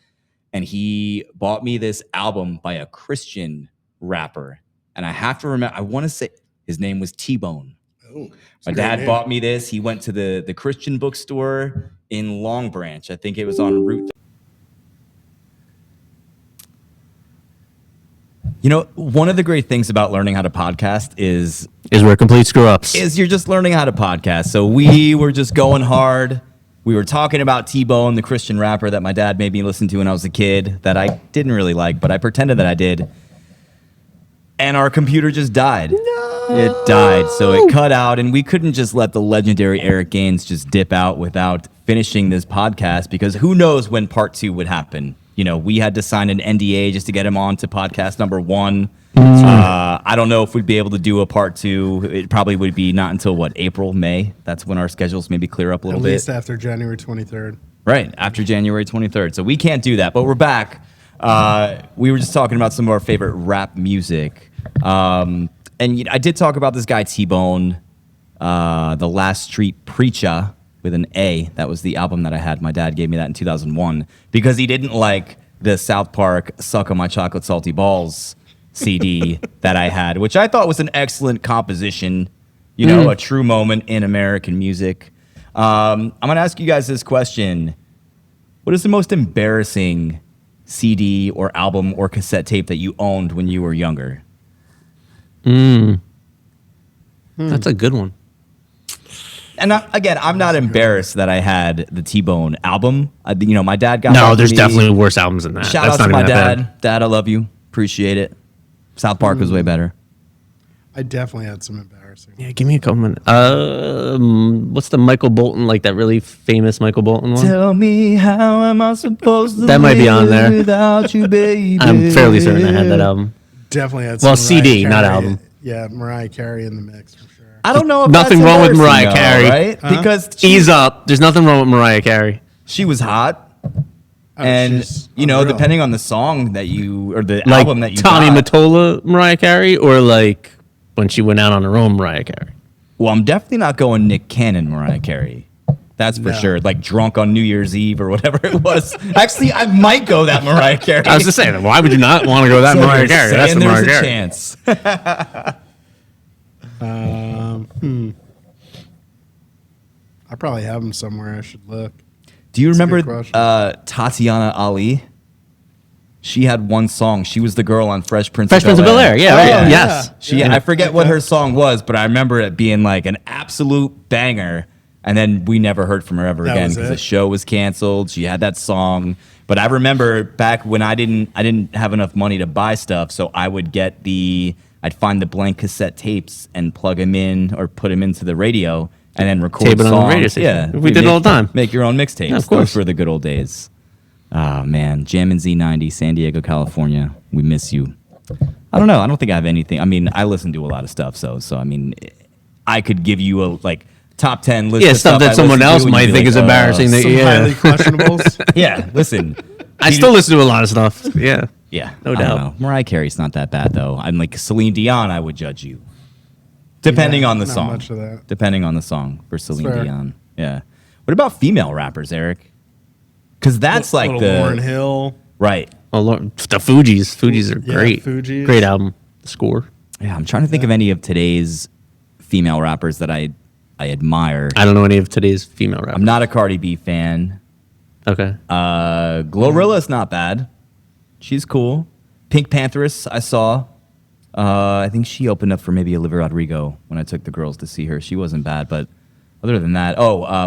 and he bought me this album by a Christian rapper. And I have to remember, I want to say his name was T-Bone. Oh, My dad bought me this. He went to the Christian bookstore in Long Branch. I think it was on Route. You know, one of the great things about learning how to podcast is we're complete screw ups. you're just learning how to podcast. So we were just going hard. We were talking about T-Bone, the Christian rapper that my dad made me listen to when I was a kid that I didn't really like, but I pretended that I did. And our computer just died. No. It died. So it cut out, and we couldn't just let the legendary Erik Gaines just dip out without finishing this podcast, because who knows when part 2 would happen. You know, we had to sign an NDA just to get him on to podcast number 1. I don't know if we'd be able to do a part 2. It probably would be not until, April, May? That's when our schedules maybe clear up a little bit. At least after January 23rd. Right, after January 23rd. So we can't do that, but we're back. We were just talking about some of our favorite rap music. And I did talk about this guy, T-Bone, The Last Street Preacher, with an A. That was the album that I had. My dad gave me that in 2001 because he didn't like the South Park Suck on My Chocolate Salty Balls CD that I had, which I thought was an excellent composition, a true moment in American music. I'm going to ask you guys this question. What is the most embarrassing CD or album or cassette tape that you owned when you were younger? That's a good one. And I'm not embarrassed that I had the T-Bone album. My dad got No, there's definitely worse albums than that. Shout out to my dad. Dad, I love you. Appreciate it. South Park was way better. I definitely had some embarrassing. Yeah, give me a couple minutes. What's the Michael Bolton, like that really famous Michael Bolton one? Tell me, how am I supposed to That might be on there. without you, baby? I'm fairly certain I had that album. Definitely had some Well, CD, Mariah not Carey. album. Yeah, Mariah Carey in the mix for sure. I don't know if Nothing that's wrong with embarrassing, Mariah Carey. right? Huh? Because Ease up. There's nothing wrong with Mariah Carey. she was hot. Oh, And she's unreal. depending on the song that you or the Like album that you Tommy got, Mottola Mariah Carey, or like when she went out on her own Mariah Carey. well, I'm definitely not going Nick Cannon Mariah Carey. That's for No. sure. Like Drunk on New Year's Eve or whatever it was. Actually, I might go that Mariah Carey. I was just saying, why would you not want to go that So Mariah you're Carey? That's saying the there's Mariah a Carey. chance. I probably have them somewhere. I should look. Do you That's a good remember question. Tatiana Ali? She had one song. She was the girl on Fresh Prince Fresh Prince of Bel-Air. Yeah, right. yeah. Yes. I forget what her song was, but I remember it being like an absolute banger. And then we never heard from her ever That again was because it? the show was canceled. She had that song, but I remember back when I didn't have enough money to buy stuff, so I would I'd find the blank cassette tapes and plug them in or put them into the radio and then record Tape it on the songs. radio station. Yeah, We did it all the time. Make your own mixtapes. Yeah, of course. Those were the good old days. Oh man, Jammin' Z90, San Diego, California. We miss you. I don't know. I don't think I have anything. I mean, I listen to a lot of stuff, so I mean, I could give you a top 10 list. Yeah, of stuff I that someone listen to, else and might you'd be think is embarrassing. That, Some highly questionables. Yeah, listen. I still listen to a lot of stuff. Yeah. Yeah, No I don't doubt. know. Mariah Carey's not that bad though. I'm like Celine Dion. I would judge you, depending Yeah, on the not song. much of that. Depending on the song for Celine fair. Dion. Yeah. What about female rappers, Eric? Because that's like Little the Lauryn Hill. right. Oh, Lord. The Fugees. Fugees are Yeah, great. Fugees. Great album. The score. Yeah, I'm trying to think of any of today's female rappers that I admire. I don't know any of today's female rappers. I'm not a Cardi B fan. Okay. Glorilla's not bad. She's cool. Pink Pantheress, I saw. I think she opened up for maybe Olivia Rodrigo when I took the girls to see her. She wasn't bad, but other than that,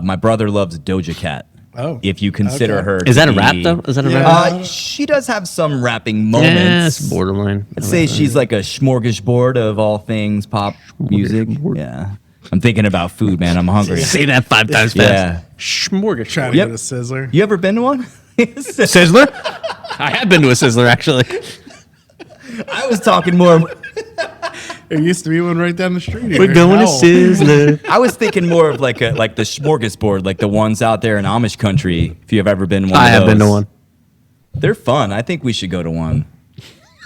my brother loves Doja Cat. Oh, If you consider okay. her, Is to that a rap, be- though? Is that a Yeah. rap? She does have some rapping Yeah, moments. it's borderline. I'd say she's like a smorgasbord of all things pop music. Yeah, I'm thinking about food, man. I'm hungry. Say that 5 times fast. Yeah. Smorgasbord. Trying to Yep. get a Sizzler. You ever been to one? Sizzler? I have been to a Sizzler, actually. I was talking more. There used to be one right down the street. We're here. going to Hell. Sizzler. I was thinking more of like the smorgasbord, like the ones out there in Amish country. If you have ever been to one, I of have been to those. one. They're fun. I think we should go to one.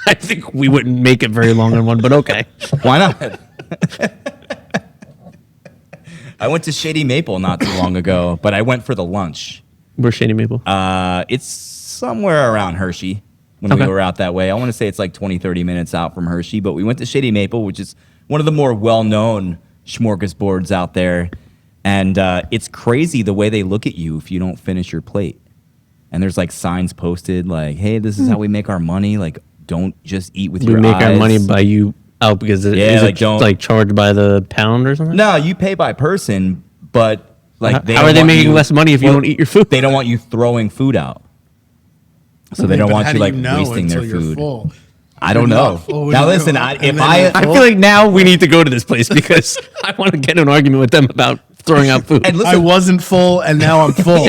I think we wouldn't make it very long on one, but okay. Why not? I went to Shady Maple not too long ago, but I went for the lunch. Where's Shady Maple? It's somewhere around Hershey when we were out that way. I want to say it's like 20, 30 minutes out from Hershey, but we went to Shady Maple, which is one of the more well-known smorgasbords out there. And it's crazy the way they look at you if you don't finish your plate. And there's like signs posted like, hey, this is how we make our money. Like, don't just eat with your eyes. We make our money by you out because don't like charged by the pound or something? No, you pay by person, but like how are they making less money if you don't eat your food? They don't want you throwing food out. So they don't want you like wasting their you're food. Full? I don't know. Now listen, I feel like now we need to go to this place because I want to get in an argument with them about throwing out food. And listen, I wasn't full and now I'm full.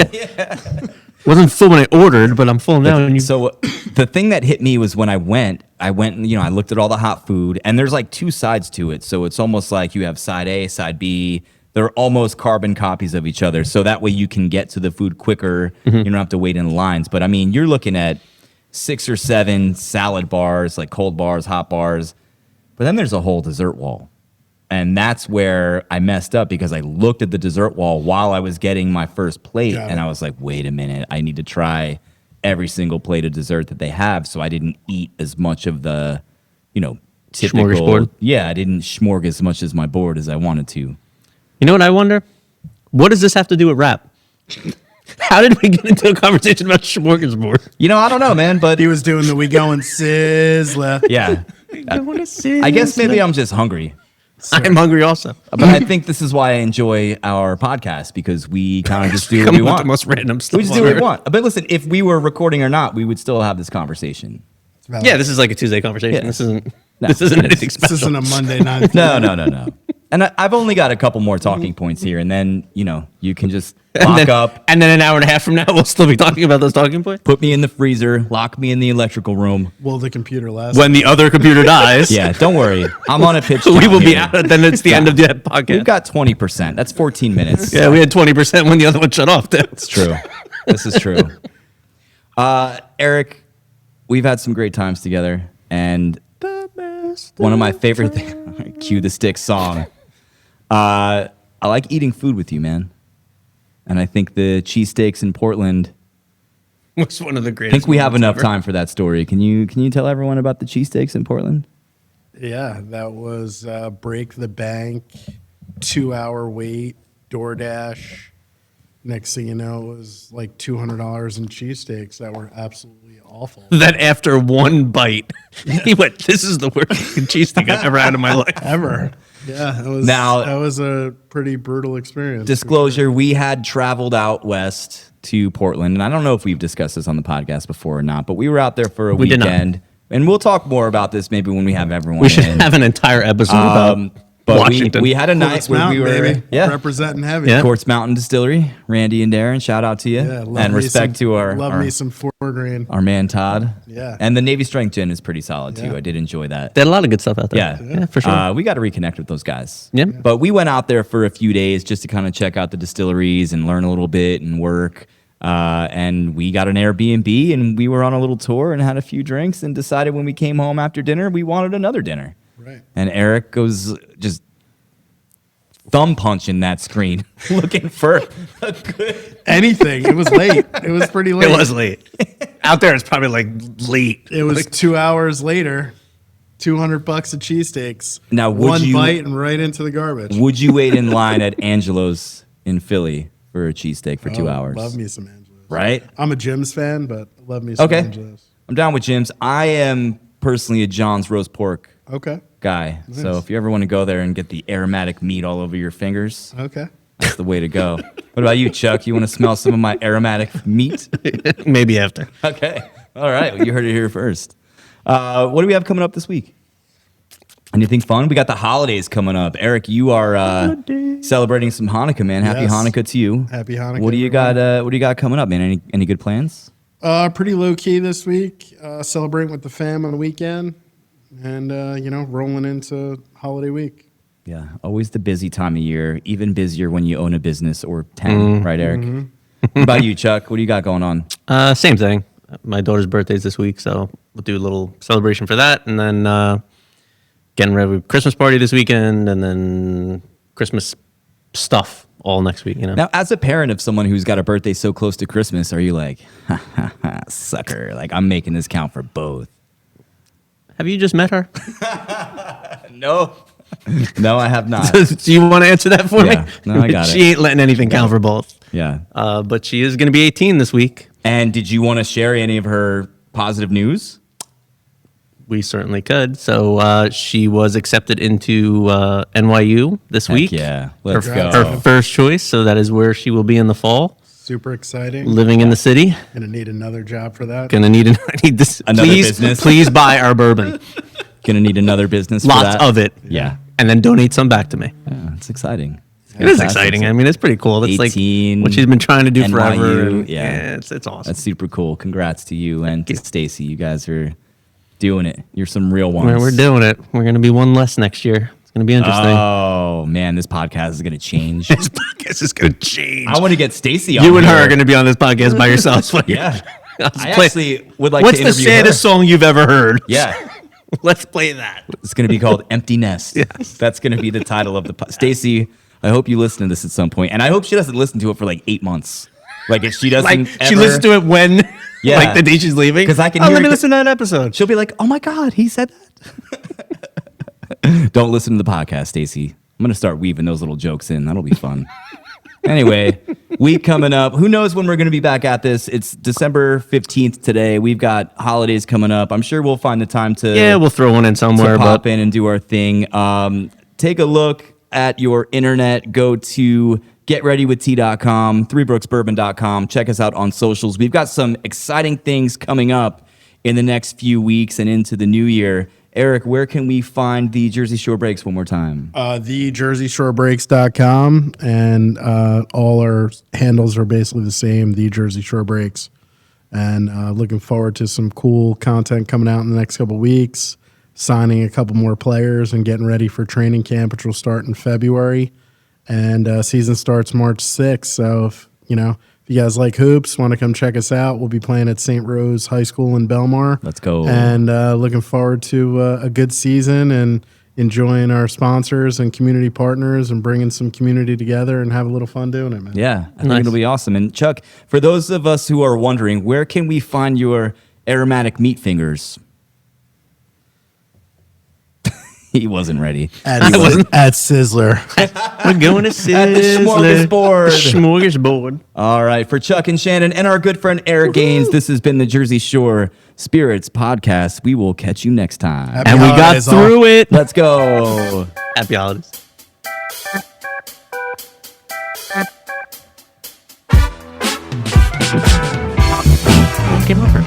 Wasn't full when I ordered, but I'm full now. So the thing that hit me was when I went, I looked at all the hot food, and there's like two sides to it. So it's almost like you have side A, side B. They're almost carbon copies of each other. So that way you can get to the food quicker. Mm-hmm. You don't have to wait in lines. But I mean, you're looking at 6 or 7 salad bars, like cold bars, hot bars. But then there's a whole dessert wall. And that's where I messed up because I looked at the dessert wall while I was getting my first plate. And I was like, wait a minute, I need to try every single plate of dessert that they have. So I didn't eat as much of the, typical. Smorgasbord? Yeah, I didn't smorg as much as my board as I wanted to. You know what I wonder? What does this have to do with rap? How did we get into a conversation about smorgasbord? I don't know, man, but he was doing the we going sizzler. Yeah. I guess maybe I'm just hungry. I'm hungry also. But I think this is why I enjoy our podcast because we kind of just do what we want. The most random stuff. We just do what we want. But listen, if we were recording or not, we would still have this conversation. Yeah, this is like a Tuesday conversation. Yeah. This isn't anything special. This isn't a Monday night. No. And I've only got a couple more talking points here, and then, you can just lock up. And then an hour and a half from now, we'll still be talking about those talking points? Put me in the freezer, lock me in the electrical room. Will the computer last? When the other computer dies. Yeah, don't worry. I'm on a pitch. We will be out, then it's the end of the podcast. We've got 20%. That's 14 minutes. Yeah, we had 20% when the other one shut off. That's true. This is true. Erik, we've had some great times together, and one of my favorite things, cue the Stick song. I like eating food with you, man. And I think the cheesesteaks in Portland was one of the greatest. I think we have enough time for that story. Can you tell everyone about the cheesesteaks in Portland? Yeah, that was break the bank, 2-hour wait, DoorDash. Next thing you know, it was like $200 in cheesesteaks that were absolutely awful. That after one bite, he went, "This is the worst cheesesteak I've ever had in my life." Ever. Yeah, that was a pretty brutal experience. Disclosure, we had traveled out west to Portland, and I don't know if we've discussed this on the podcast before or not, but we were out there for a weekend. And we'll talk more about this maybe when we have everyone We should have an entire episode about but Washington. we had a night where we were representing heavy. Yeah. Quartz Mountain Distillery, Randy and Darren, shout out to you. Yeah, and respect to our me some 4 grain. Our man Todd. Yeah. And the Navy Strength Gin is pretty solid too. I did enjoy that. They had a lot of good stuff out there. Yeah, for sure. We got to reconnect with those guys. Yeah. But we went out there for a few days just to kind of check out the distilleries and learn a little bit and work. And we got an Airbnb and we were on a little tour and had a few drinks and decided when we came home after dinner, we wanted another dinner. Right. And Erik goes just thumb punching that screen looking for a good anything. It was late. It was pretty late. It was late. Out there, it's probably like late. It was 2 hours later. $200 of cheesesteaks. Now, one bite and right into the garbage. Would you wait in line at Angelo's in Philly for a cheesesteak for 2 hours? Love me some Angelo's. Right? I'm a Jim's fan, but love me some Angelo's. I'm down with Jim's. I am personally a John's roast pork guy. Nice. So if you ever want to go there and get the aromatic meat all over your fingers, that's the way to go. What about you, Chuck? You want to smell some of my aromatic meat? Maybe after. Okay. All right. Well, you heard it here first. What do we have coming up this week? Anything fun? We got the holidays coming up. Erik, you are celebrating some Hanukkah, man. Happy Hanukkah to you. Happy Hanukkah. What do you got? What do you got coming up, man? Any good plans? Pretty low key this week. Celebrating with the fam on the weekend, and rolling into holiday week. Yeah, always the busy time of year. Even busier when you own a business or 10, right, Erik? Mm-hmm. What about you, Chuck? What do you got going on? Same thing. My daughter's birthday's this week, so we'll do a little celebration for that, and then getting ready for Christmas party this weekend, and then Christmas stuff all next week. Now, as a parent of someone who's got a birthday so close to Christmas, are you like, sucker? Like, I'm making this count for both. Have you just met her? No. No, I have not. Do you want to answer that for me? No, I got She ain't letting anything count for both. Yeah. But she is going to be 18 this week. And did you want to share any of her positive news? We certainly could. So she was accepted into NYU this Heck week. yeah. Let's her, go. Her first choice. So that is where she will be in the fall, Super exciting. living in the city. Gonna need another job for that. Gonna need I need this. Another please, business. Please buy our bourbon. Gonna need another business for Lots that? of it. Yeah. And then donate some back to me. Yeah, it's exciting. It is exciting. I mean, it's pretty cool. That's 18, like what she's been trying to do forever. NYU, And, yeah. it's awesome. That's super cool. Congrats to you and to Stacy. You guys are doing it. You're some real ones. We're doing it. We're going to be one less next year. It's going to be interesting. Oh, man, this podcast is going to change. This podcast is going to change. I want to get Stacy on You and her here. are going to be on this podcast by yourselves. Yeah. I play- actually would like What's to the interview saddest her. song you've ever heard? Yeah. Let's play that. It's going to be called Empty Nest. Yes. That's going to be the title of the Stacy, I hope you listen to this at some point. And I hope she doesn't listen to it for like 8 months. Like if she doesn't Like ever, she listens to it when, Yeah. like the day she's leaving. 'Cause I can oh, hear let me it- listen to that episode. she'll be like, oh my God, he said that. Don't listen to the podcast, Stacy. I'm going to start weaving those little jokes in. That'll be fun. Anyway, week coming up. Who knows when we're going to be back at this? It's December 15th today. We've got holidays coming up. I'm sure we'll find the time to Yeah, we'll throw one in somewhere. to pop But in and do our thing. Take a look at your internet. Go to getreadywitht.com, threebrooksbourbon.com. Check us out on socials. We've got some exciting things coming up in the next few weeks and into the new year. Eric, where can we find the Jersey Shore Breaks one more time? TheJerseyShoreBreaks.com, and all our handles are basically the same, The Jersey Shore Breaks. And looking forward to some cool content coming out in the next couple weeks, signing a couple more players and getting ready for training camp, which will start in February. And season starts March 6th. So if you guys like hoops, want to come check us out, we'll be playing at St. Rose High School in Belmar. Let's go. And looking forward to a good season and enjoying our sponsors and community partners and bringing some community together and have a little fun doing it, man. Yeah, I think Nice. it'll be awesome. And Chuck, for those of us who are wondering, where can we find your aromatic meat fingers? He wasn't ready. At Sizzler. we're going to At the Sizzler. smorgasbord. Smorgasbord. All right, for Chuck and Shannon and our good friend Erik Gaines, this has been the Jersey Shore Spirits Podcast. We will catch you next time. Happy And we got holidays, all. through it. Let's go. Happy holidays. Game over.